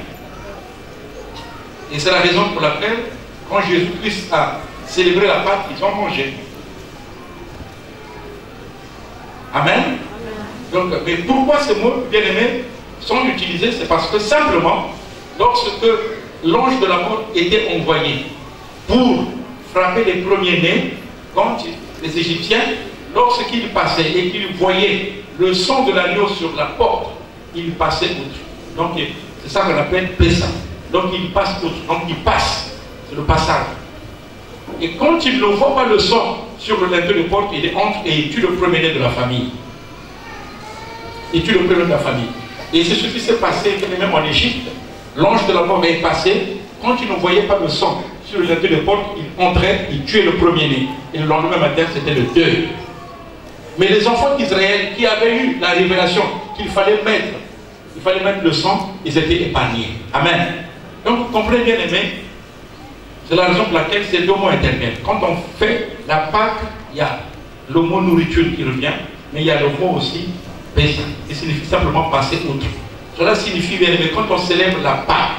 Et c'est la raison pour laquelle, quand Jésus-Christ a célébré la Pâque, ils ont mangé. Amen. Donc, mais pourquoi ces mots, bien aimés, sont utilisés? C'est parce que simplement, lorsque l'ange de la mort était envoyé pour frapper les premiers-nés, quand les Égyptiens, lorsqu'ils passaient et qu'ils voyaient le sang de l'agneau sur la porte, ils passaient outre. Donc c'est ça qu'on appelle Pessa. Donc ils passent outre. Donc ils passent. C'est le passage. Et quand ils ne voient pas le sang sur le linteau de porte, ils entrent et ils tuent le premier-né de la famille. Ils tuent le premier-né de la famille. Et c'est ce qui s'est passé même en Égypte. L'ange de la mort est passé. Quand ils ne voyaient pas le sang sur le linteau de porte, ils entraient, ils tuaient le premier-né. Et le lendemain matin, c'était le deuil. Mais les enfants d'Israël qui avaient eu la révélation qu'il fallait mettre le sang, ils étaient épargnés. Amen. Donc vous comprenez bien, aimés, c'est la raison pour laquelle ces deux mots interviennent. Quand on fait la Pâque, il y a le mot nourriture qui revient, mais il y a le mot aussi péché, qui signifie simplement passer outre. Cela signifie, bien aimé, quand on célèbre la Pâque,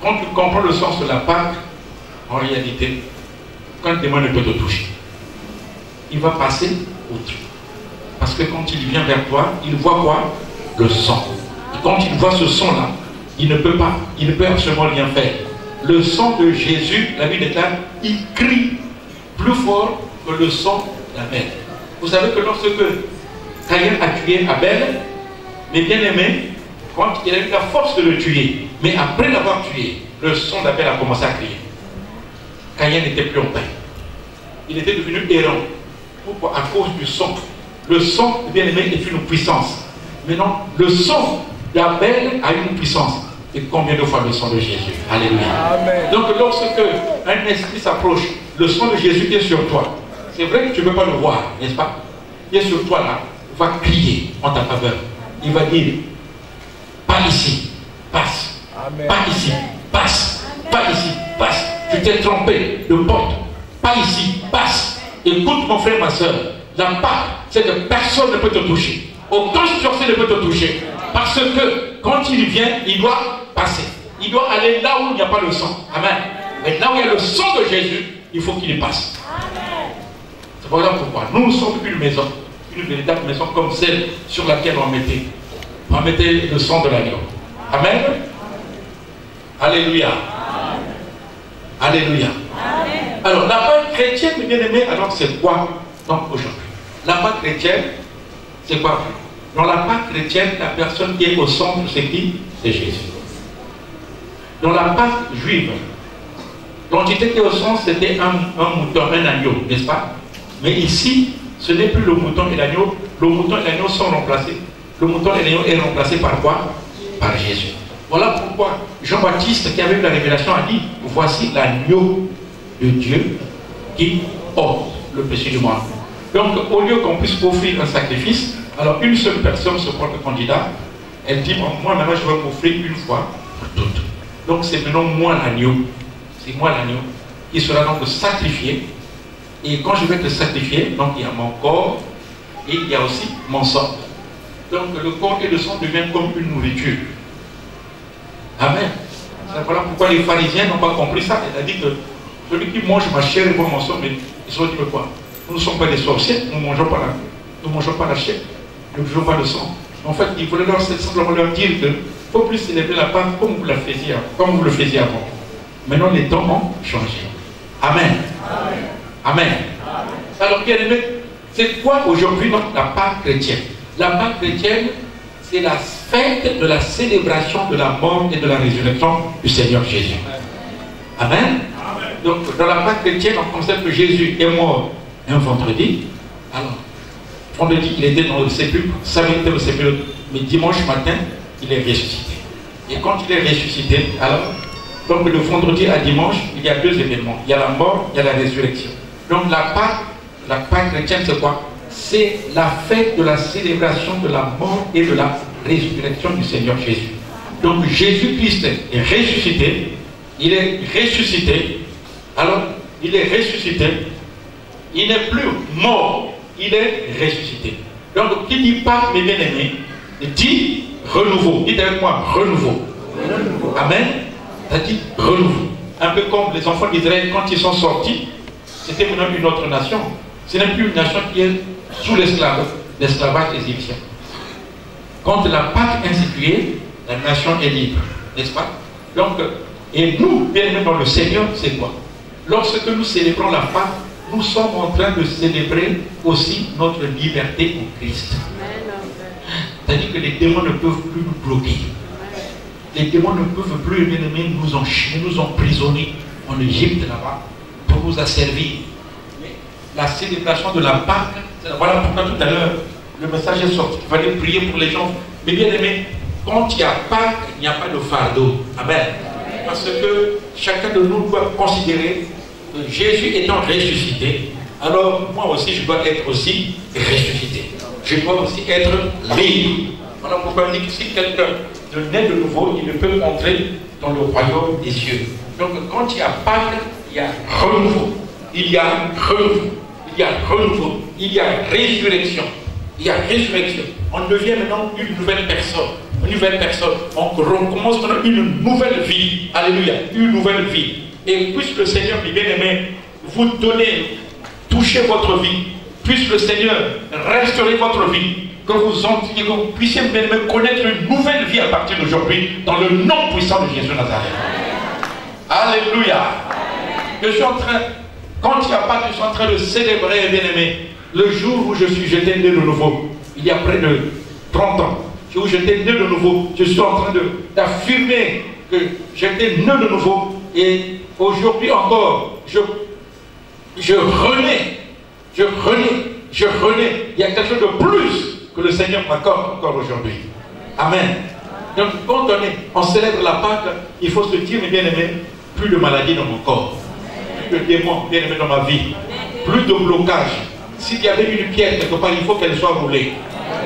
quand tu comprends le sens de la Pâque, en réalité, quand le démon ne peut te toucher, il va passer outre. Parce que quand il vient vers toi, il voit quoi? Le sang. Et quand il voit ce sang-là, il ne peut absolument rien faire. Le sang de Jésus, la Bible déclare, il crie plus fort que le sang d'Abel. Vous savez que lorsque Caïn a tué Abel, Mais bien aimé, quand il a eu la force de le tuer, mais après l'avoir tué, le sang d'Abel a commencé à crier. Caïn n'était plus en paix. Il était devenu errant. Pourquoi? À cause du sang. Le sang, bien aimé, est une puissance. Maintenant, le sang d'Abel a une puissance. Et combien de fois le sang de Jésus? Alléluia. Amen. Donc lorsque un esprit s'approche, le sang de Jésus est sur toi. C'est vrai que tu ne peux pas le voir, n'est-ce pas? Il est sur toi là, il va crier en ta faveur. Il va dire, pas ici, passe. Amen. Pas ici, passe. Pas ici, passe. Tu t'es trompé de porte. Pas ici, passe. Écoute mon frère, ma soeur. La Pâque, c'est que personne ne peut te toucher. Aucun sorcier ne peut te toucher. Parce que quand il vient, il doit passer. Il doit aller là où il n'y a pas le sang. Amen. Mais là où il y a le sang de Jésus, il faut qu'il y passe. C'est voilà pourquoi nous sommes une maison, une véritable maison comme celle sur laquelle on mettait le sang de l'agneau. Amen. Alléluia. Alléluia. Alors la Pâque chrétienne, bien aimé, alors c'est quoi donc aujourd'hui? La Pâque chrétienne, c'est quoi? Dans la Pâque chrétienne, la personne qui est au centre, c'est qui? C'est Jésus. Dans la Pâque juive, l'entité qui est au centre, c'était un mouton, un agneau, n'est-ce pas? Mais ici, ce n'est plus le mouton et l'agneau. Le mouton et l'agneau sont remplacés. Le mouton et l'agneau est remplacé par quoi? Par Jésus. Voilà pourquoi Jean-Baptiste, qui avait eu la révélation, a dit, voici l'agneau de Dieu qui ôte le péché du monde. Donc, au lieu qu'on puisse offrir un sacrifice, alors une seule personne se porte candidat. Elle dit, moi maintenant je vais m'offrir une fois pour toutes. Donc c'est maintenant moi l'agneau. C'est moi l'agneau qui sera donc sacrifié. Et quand je vais te sacrifier, donc il y a mon corps et il y a aussi mon sang. Donc le corps et le sang deviennent comme une nourriture. Amen. Voilà pourquoi les pharisiens n'ont pas compris ça. Il a dit que celui qui mange ma chair et boit mon sang, mais ils se sont dit, mais quoi? Nous ne sommes pas des sorciers, nous ne mangeons pas la chair, nous ne buvons pas le sang. En fait, il voulait simplement leur dire qu'il ne faut plus célébrer la Pâque comme vous le faisiez avant. Maintenant, les temps ont changé. Amen. Amen. Amen. Alors, bien aimé, c'est quoi aujourd'hui la Pâque chrétienne? La Pâque chrétienne, c'est la fête de la célébration de la mort et de la résurrection du Seigneur Jésus. Amen. Donc, dans la Pâque chrétienne, on constate que Jésus est mort un vendredi. Alors, vendredi, il était dans le sépulcre, samedi, il était au sépulcre, mais dimanche matin, il est ressuscité. Et quand il est ressuscité, alors, donc de vendredi à dimanche, il y a deux événements. Il y a la mort, il y a la résurrection. Donc la Pâque chrétienne, c'est quoi? C'est la fête de la célébration de la mort et de la résurrection du Seigneur Jésus. Donc Jésus-Christ est ressuscité. Il est ressuscité. Alors, il est ressuscité. Il n'est plus mort. Il est ressuscité. Donc, qui dit Pâque, mes bien-aimés, dit renouveau. Dites avec moi, renouveau. Amen. Ça dit renouveau. Un peu comme les enfants d'Israël, quand ils sont sortis, c'était maintenant une autre nation. Ce n'est plus une nation qui est sous l'esclavage égyptien. Quand la Pâque est instituée, la nation est libre. N'est-ce pas? Donc, et nous, bien aimés dans le Seigneur, c'est quoi? Lorsque nous célébrons la Pâque, nous sommes en train de célébrer aussi notre liberté en Christ. C'est-à-dire que les démons ne peuvent plus nous bloquer. Les démons ne peuvent plus, bien aimés, nous enchaîner, nous emprisonner en Égypte là-bas pour nous asservir. La célébration de la Pâque, voilà pourquoi tout à l'heure le message est sorti. Il fallait prier pour les gens. Mais bien aimé, quand il y a Pâque, il n'y a pas de fardeau. Amen. Parce que chacun de nous doit considérer que Jésus étant ressuscité, alors moi aussi je dois être aussi ressuscité. Je dois aussi être libre. Voilà pourquoi on dit que si quelqu'un naît de nouveau, il ne peut entrer dans le royaume des cieux. Donc quand il y a Pâque, il y a renouveau. Il y a renouveau. Il y a renouveau. Il y a résurrection. Il y a résurrection. On devient maintenant une nouvelle personne. Une nouvelle personne. On recommence maintenant une nouvelle vie. Alléluia. Une nouvelle vie. Et puisse le Seigneur, mes bien-aimés, vous donner, toucher votre vie. Puisse le Seigneur restaurer votre vie. Que vous puissiez connaître une nouvelle vie à partir d'aujourd'hui dans le nom puissant de Jésus Nazareth. Alléluia. Je suis en train, quand il n'y a pas, je suis en train de célébrer, bien-aimé, le jour où je suis jeté né de nouveau, il y a près de 30 ans. où j'étais né de nouveau. Je suis en train d'affirmer que j'étais né de nouveau. Et aujourd'hui encore, je renais. Je renais. Il y a quelque chose de plus que le Seigneur m'accorde encore aujourd'hui. Amen. Donc, quand on célèbre la Pâque, il faut se dire, mes bien-aimés, plus de maladies dans mon corps, plus de démons, bien-aimés, dans ma vie, plus de blocage. S'il y avait une pierre quelque part, il faut qu'elle soit roulée.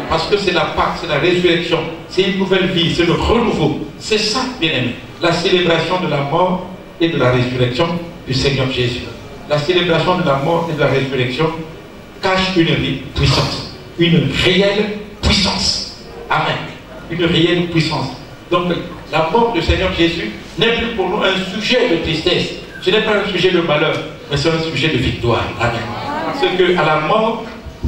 Parce que c'est la Pâque, c'est la résurrection, c'est une nouvelle vie, c'est le renouveau. C'est ça, bien-aimés, la célébration de la mort et de la résurrection du Seigneur Jésus. La célébration de la mort et de la résurrection cache une puissance, une réelle puissance. Amen. Une réelle puissance. Donc, la mort du Seigneur Jésus n'est plus pour nous un sujet de tristesse. Ce n'est pas un sujet de malheur, mais c'est un sujet de victoire. Amen. Parce qu'à la mort,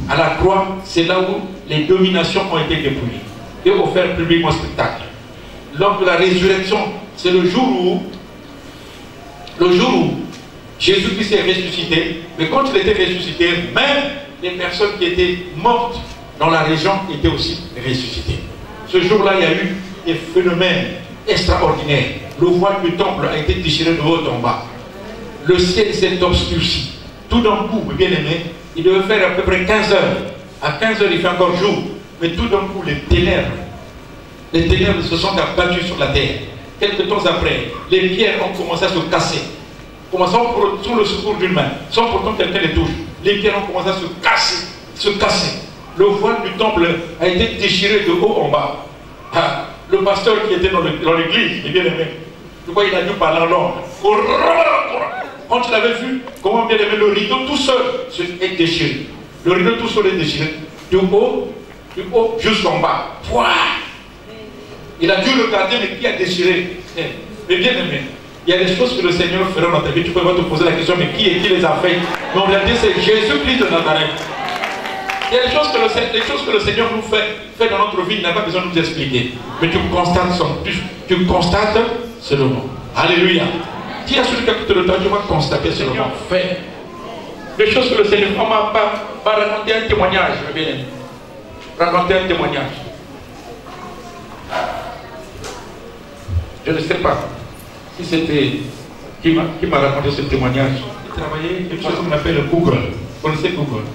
à la croix, c'est là où les dominations ont été dépouillées et offertes publiquement au spectacle. Lors de la résurrection, c'est le jour où Jésus-Christ est ressuscité. Mais quand il était ressuscité, même les personnes qui étaient mortes dans la région étaient aussi ressuscitées. Ce jour-là, il y a eu des phénomènes extraordinaires. Le voile du temple a été déchiré de haut en bas. Le ciel s'est obscurci. Tout d'un coup, bien aimé, il devait faire à peu près 15 heures. À 15 heures, il fait encore jour. Mais tout d'un coup, les ténèbres se sont abattues sur la terre. Quelques temps après, les pierres ont commencé à se casser. Sans le secours d'une main, sans pourtant quelqu'un les touche. Les pierres ont commencé à se casser. Le voile du temple a été déchiré de haut en bas. Le pasteur qui était dans l'église, bien aimé, je crois qu'il a dû parler en langue. Quand il avait vu comment bien aimé, le rideau tout seul est déchiré. Le rideau tout seul est déchiré. Du haut jusqu'en bas. Il a dû regarder, mais qui a déchiré? Mais bien aimé, il y a des choses que le Seigneur fera dans ta vie. Tu peux te poser la question, mais qui les a fait? Mais on l'a dit, c'est Jésus-Christ de Nazareth. Il y a des choses que le Seigneur nous fait dans notre vie, il n'a pas besoin de nous expliquer. Mais tu constates seulement. Alléluia. Dis à celui qui a quitté le temps, tu vas constater seulement. Fait. Des choses que le Seigneur ne va pas raconter un témoignage, bien aimé. Raconter un témoignage. Je ne sais pas si c'était qui m'a raconté ce témoignage. Il travaillait quelque chose qu'on appelle Google. Vous connaissez Google?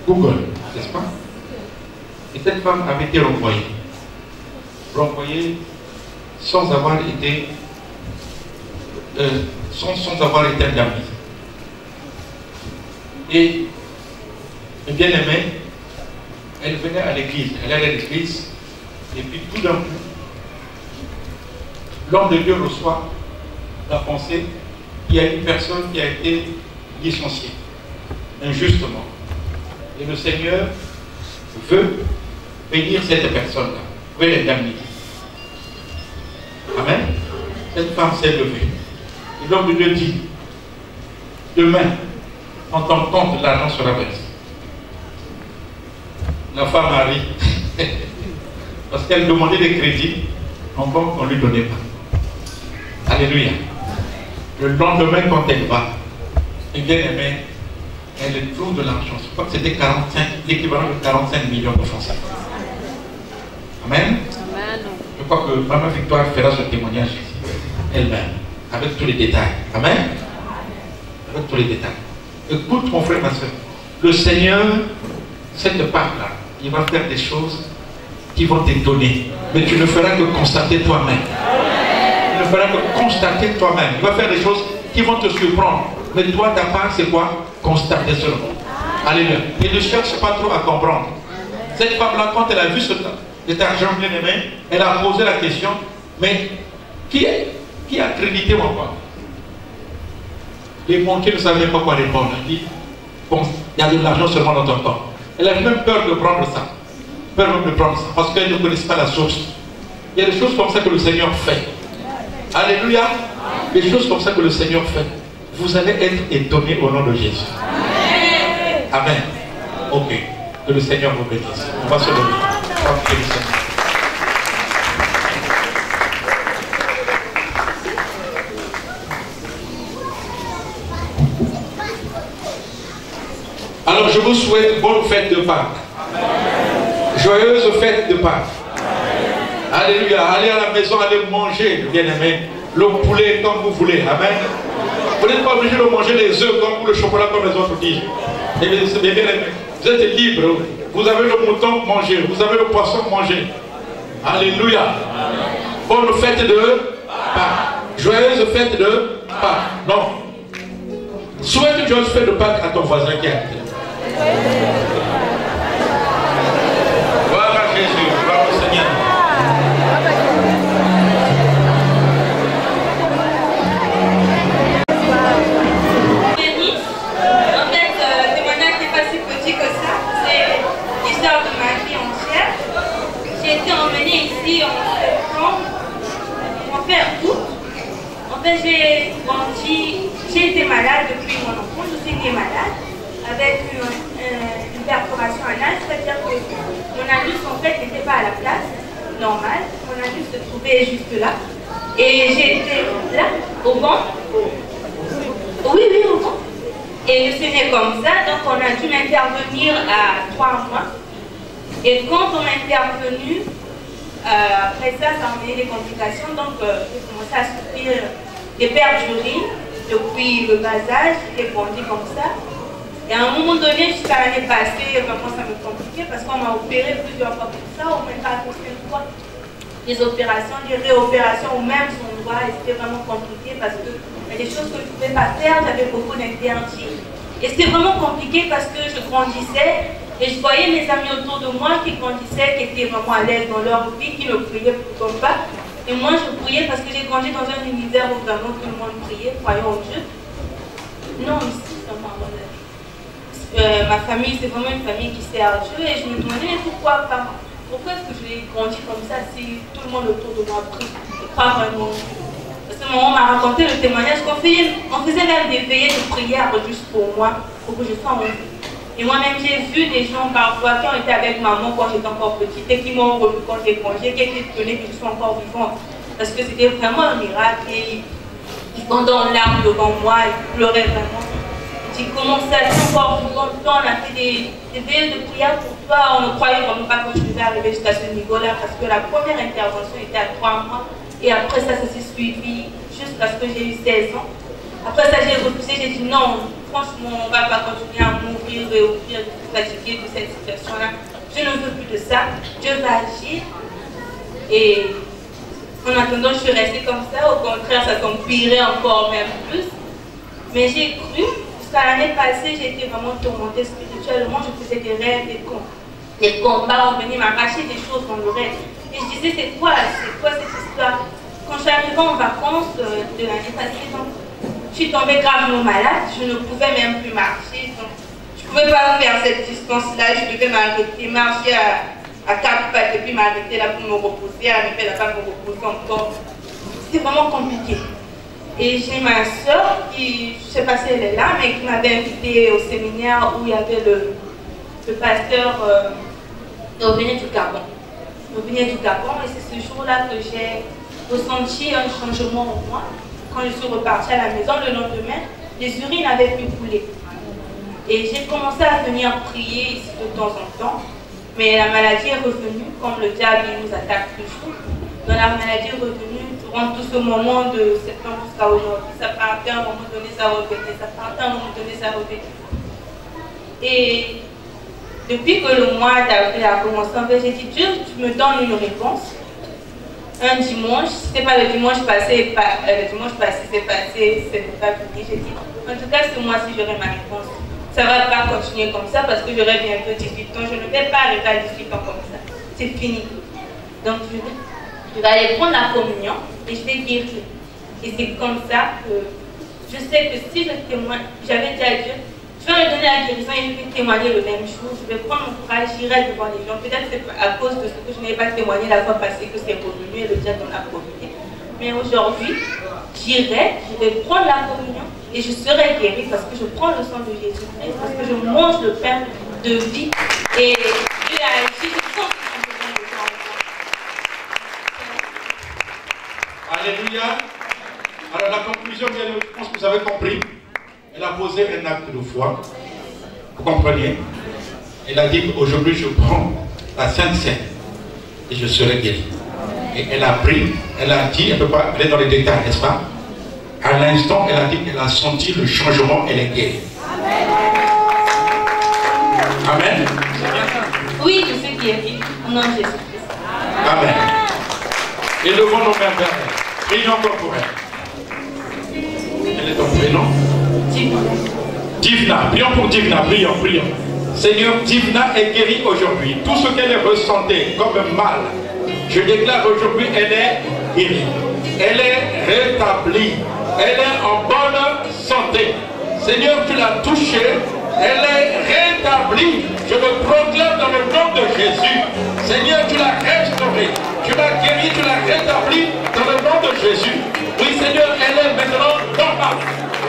Google, n'est-ce pas? Et cette femme avait été renvoyée. Renvoyée sans avoir été indemnisée. Et bien aimée, elle venait à l'église, elle allait à l'église, et puis tout d'un coup, l'homme de Dieu reçoit la pensée qu'il y a une personne qui a été licenciée injustement. Et le Seigneur veut bénir cette personne-là, veut l'indemniser. Amen. Cette femme s'est levée. Et l'homme de Dieu dit, demain, en ton compte, l'argent sera versé. La femme a ri. Parce qu'elle demandait des crédits, en banque, on ne lui donnait pas. Alléluia. Le lendemain, quand elle va, et bien aimée, elle trouve de l'argent. Je crois que c'était l'équivalent de 45 millions de francs. Amen. Je crois que Maman Victoire fera ce témoignage ici, elle-même, avec tous les détails. Amen. Avec tous les détails. Écoute mon frère, ma soeur. Le Seigneur, cette part-là, il va faire des choses qui vont t'étonner. Mais tu ne feras que constater toi-même. Tu ne feras que constater toi-même. Il va faire des choses qui vont te surprendre. Mais toi, ta part, c'est quoi? Constater seulement. Alléluia. Et ne cherche pas trop à comprendre. Cette femme-là, quand elle a vu cet argent bien aimé, elle a posé la question, mais qui a crédité mon compte? Les banquiers ne savaient pas quoi répondre. Elle dit, bon, il y a de l'argent seulement dans ton compte. Elle a même peur de prendre ça. Peur même de prendre ça, parce qu'elle ne connaissent pas la source. Il y a des choses comme ça que le Seigneur fait. Alléluia. Des choses comme ça que le Seigneur fait. Vous allez être étonnés au nom de Jésus. Amen. Ok. Que le Seigneur vous bénisse. On va se lever. On va prier le Seigneur. Alors je vous souhaite bonne fête de Pâques. Joyeuse fête de Pâques. Alléluia. Allez à la maison, allez manger, bien-aimé, le poulet comme vous voulez. Amen. Vous n'êtes pas obligé de manger les œufs comme le chocolat comme les autres disent. Vous êtes libre. Vous avez le mouton, mangez. Vous avez le poisson, mangez. Alléluia. Bonne fête de Pâques. Joyeuse fête de Pâques. Non. Souhaite une joyeuse fête de Pâques à ton voisin qui est à terre. Gloire à Jésus. Gloire au Seigneur. En fait, le témoignage n'est pas si petit que ça. C'est l'histoire de ma vie entière. J'ai été emmenée ici en septembre, en août. En fait, j'ai été malade depuis mon enfance. Je suis née malade avec une perforation anale, c'est-à-dire que mon anus en fait n'était pas à la place normale. Mon anus se trouvait juste là. Et j'ai été là, au ventre. Oui, au ventre. Et je suis née comme ça, donc on a dû m'intervenir à 3 mois. Et quand on m'a intervenu, après ça a amené des complications, donc j'ai commencé à souffrir des pertes d'urine depuis le bas âge, j'ai grandi comme ça. Et à un moment donné, jusqu'à l'année passée, vraiment ça me compliquait parce qu'on m'a opéré plusieurs fois pour ça, au moins 4 ou 5 fois. Des opérations, des réopérations au même endroit, et c'était vraiment compliqué parce que il y a des choses que je ne pouvais pas faire, j'avais beaucoup d'interdits. Et c'était vraiment compliqué parce que je grandissais et je voyais mes amis autour de moi qui grandissaient, qui étaient vraiment à l'aise dans leur vie, qui ne priaient pourtant pas. Et moi je priais parce que j'ai grandi dans un univers où vraiment tout le monde priait, croyant en Dieu. Non, ici, c'est vraiment ma famille, c'est vraiment une famille qui sert à Dieu et je me demandais pourquoi pas. Pourquoi est-ce que j'ai grandi comme ça si tout le monde autour de moi prie et croit vraiment? Parce que maman m'a raconté le témoignage qu'on faisait même des veillées de prière juste pour moi, pour que je sois en vie. Et moi-même j'ai vu des gens parfois qui ont été avec maman quand j'étais encore petite et qui m'ont revu quand j'ai grandi, qui étaient étonnés que je sois encore vivante. Parce que c'était vraiment un miracle et ils sont dans larmes devant moi, ils pleuraient vraiment. J'ai commencé à être encore vivant. On a fait des veillées de prière pour toi. On ne croyait vraiment pas que je devais arriver jusqu'à ce niveau-là parce que la première intervention était à 3 mois. Et après ça s'est suivi jusqu'à ce que j'ai eu 16 ans. Après ça, j'ai refusé. J'ai dit non, franchement, on ne va pas continuer à mourir et ouvrir. Je suis fatiguée de cette situation-là. Je ne veux plus de ça. Dieu va agir. Et en attendant, je suis restée comme ça. Au contraire, ça s'empirait encore même plus. Mais j'ai cru. L'année passée, j'ai été vraiment tourmentée spirituellement. Je faisais des rêves, des combats. On venait m'arracher des choses dans le rêve. Et je disais, c'est quoi cette histoire? Quand je suis arrivée en vacances de l'année passée, donc, je suis tombée gravement malade. Je ne pouvais même plus marcher. Donc, je ne pouvais pas faire cette distance-là. Je devais m'arrêter, marcher à 4 pattes et puis m'arrêter là pour me reposer, arriver là-bas pour me reposer encore. C'était vraiment compliqué. Et j'ai ma soeur qui, je ne sais pas si elle est là, mais qui m'avait invitée au séminaire où il y avait le pasteur revenait du Gabon. Et c'est ce jour-là que j'ai ressenti un changement en moi. Quand je suis repartie à la maison, le lendemain, les urines avaient pu couler. Et j'ai commencé à venir prier ici de temps en temps. Mais la maladie est revenue, comme le diable nous attaque toujours. Donc la maladie est revenue. Durant tout ce moment de septembre jusqu'à aujourd'hui, ça partait à un moment donné, ça revenait, ça partait à un moment donné, ça revenait. Et depuis que le mois d'avril a commencé, en fait, j'ai dit, Dieu, tu me donnes une réponse. Un dimanche, c'était pas le dimanche passé, c'est passé, c'est pas fini. J'ai dit, en tout cas, ce mois-ci, j'aurai ma réponse. Ça ne va pas continuer comme ça parce que j'aurai bientôt 18 ans. Je ne vais pas arriver à 18 ans comme ça. C'est fini. Donc, je vais aller prendre la communion et je vais guérir. Et c'est comme ça que je sais que si je témoigne, j'avais dit à Dieu, je vais me donner la guérison et je vais témoigner le même jour. Je vais prendre mon courage, j'irai devant les gens. Peut-être c'est à cause de ce que je n'avais pas témoigné la fois passée que c'est revenu et le diable en a profité. Mais aujourd'hui, j'irai, je vais prendre la communion et je serai guérie parce que je prends le sang de Jésus-Christ, parce que je mange le pain de vie et Dieu a agi, je pense que j'ai besoin de ça. Alléluia. Alors la conclusion, je pense que vous avez compris. Elle a posé un acte de foi. Vous comprenez? Elle a dit aujourd'hui je prends la Sainte Seine, et je serai guéri. Et elle a pris, elle a dit, elle ne peut pas aller dans les détails, n'est-ce pas? À l'instant, elle a dit qu'elle a senti le changement, elle est guérie. Amen. Oui, je suis guérie au nom de Jésus-Christ. Amen. Et levons nos mains vers elle. Prions encore pour elle. Quel est ton prénom? Divna. Divna. Prions pour Divna. Prions, prions. Seigneur, Divna est guérie aujourd'hui. Tout ce qu'elle ressentait comme mal, je déclare aujourd'hui, elle est guérie. Elle est rétablie. Elle est en bonne santé. Seigneur, tu l'as touchée. Elle est rétablie. Je me proclame dans le nom de Jésus. Seigneur, tu l'as restaurée. Tu l'as guérie, tu l'as rétablie dans le nom de Jésus. Oui, Seigneur, elle est maintenant normale.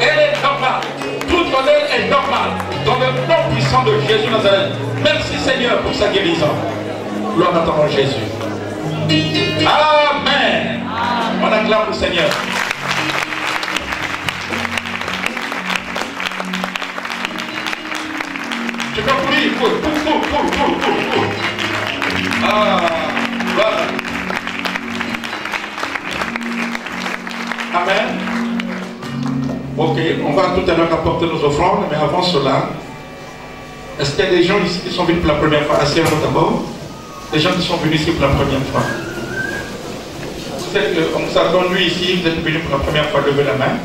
Elle est normale. Tout en elle est normal. Dans le nom puissant de Jésus Nazareth. Merci, Seigneur, pour sa guérison. Gloire à ton nom, Jésus. Amen. On acclame le Seigneur. Tu peux courir, cours. Ah, voilà. Amen. Ok, on va tout à l'heure apporter nos offrandes, mais avant cela, est-ce qu'il y a des gens ici qui sont venus pour la première fois? Asseyez-vous d'abord. Des gens qui sont venus ici pour la première fois. Vous êtes, on s'attend lui ici, vous êtes venus pour la première fois, levez la main.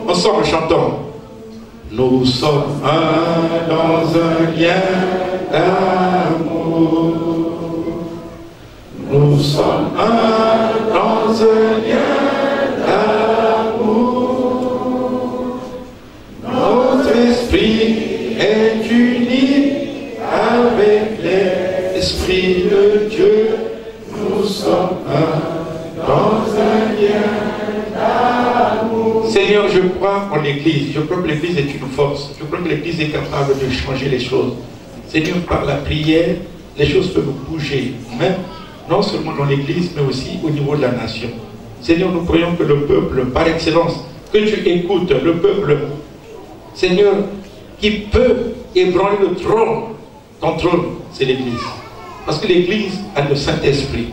Ensemble chantons. Nous sommes un dans un lien d'amour. Nous sommes un dans un lien d'amour. Notre esprit est uni avec les famille de Dieu, nous sommes un dans un lien d'amour. Seigneur, je crois en l'Église. Je crois que l'Église est une force. Je crois que l'Église est capable de changer les choses. Seigneur, par la prière, les choses peuvent bouger, même non seulement dans l'Église, mais aussi au niveau de la nation. Seigneur, nous prions que le peuple, par excellence, que tu écoutes le peuple, Seigneur, qui peut ébranler le trône. Ton trône, c'est l'Église. Parce que l'Église a le Saint-Esprit.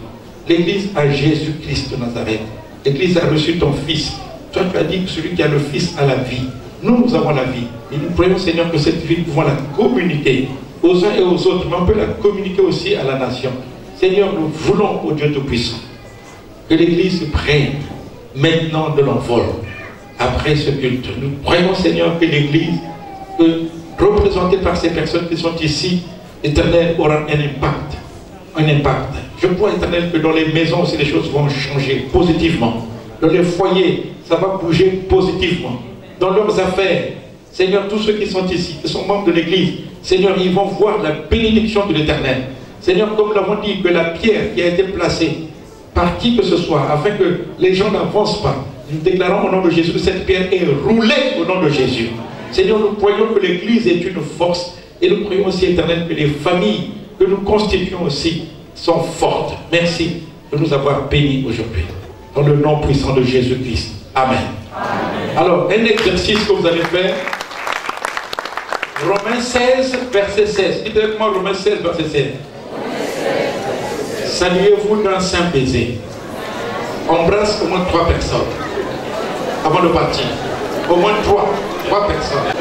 L'Église a Jésus-Christ de Nazareth. L'Église a reçu ton Fils. Toi, tu as dit que celui qui a le Fils a la vie. Nous, nous avons la vie. Et nous prions, Seigneur, que cette vie, nous pouvons la communiquer aux uns et aux autres, mais on peut la communiquer aussi à la nation. Seigneur, nous voulons, au Dieu Tout-Puissant, que l'Église prenne maintenant de l'envol après ce culte. Nous croyons, Seigneur, que l'Église, représentée par ces personnes qui sont ici, Éternel, aura un impact. Un impact. Je crois, Éternel, que dans les maisons aussi, les choses vont changer positivement. Dans les foyers, ça va bouger positivement. Dans leurs affaires, Seigneur, tous ceux qui sont ici, qui sont membres de l'Église, Seigneur, ils vont voir la bénédiction de l'Éternel. Seigneur, comme nous l'avons dit, que la pierre qui a été placée par qui que ce soit, afin que les gens n'avancent pas, nous déclarons au nom de Jésus que cette pierre est roulée au nom de Jésus. Seigneur, nous croyons que l'Église est une force et nous croyons aussi, Éternel, que les familles que nous constituons aussi sont fortes. Merci de nous avoir bénis aujourd'hui. Dans le nom puissant de Jésus-Christ. Amen. Amen. Alors, un exercice que vous allez faire. Romains 16, verset 16. Dites avec moi Romains 16, verset 16. Saluez-vous d'un saint baiser. Embrasse au moins 3 personnes avant de partir. Au moins 3 personnes.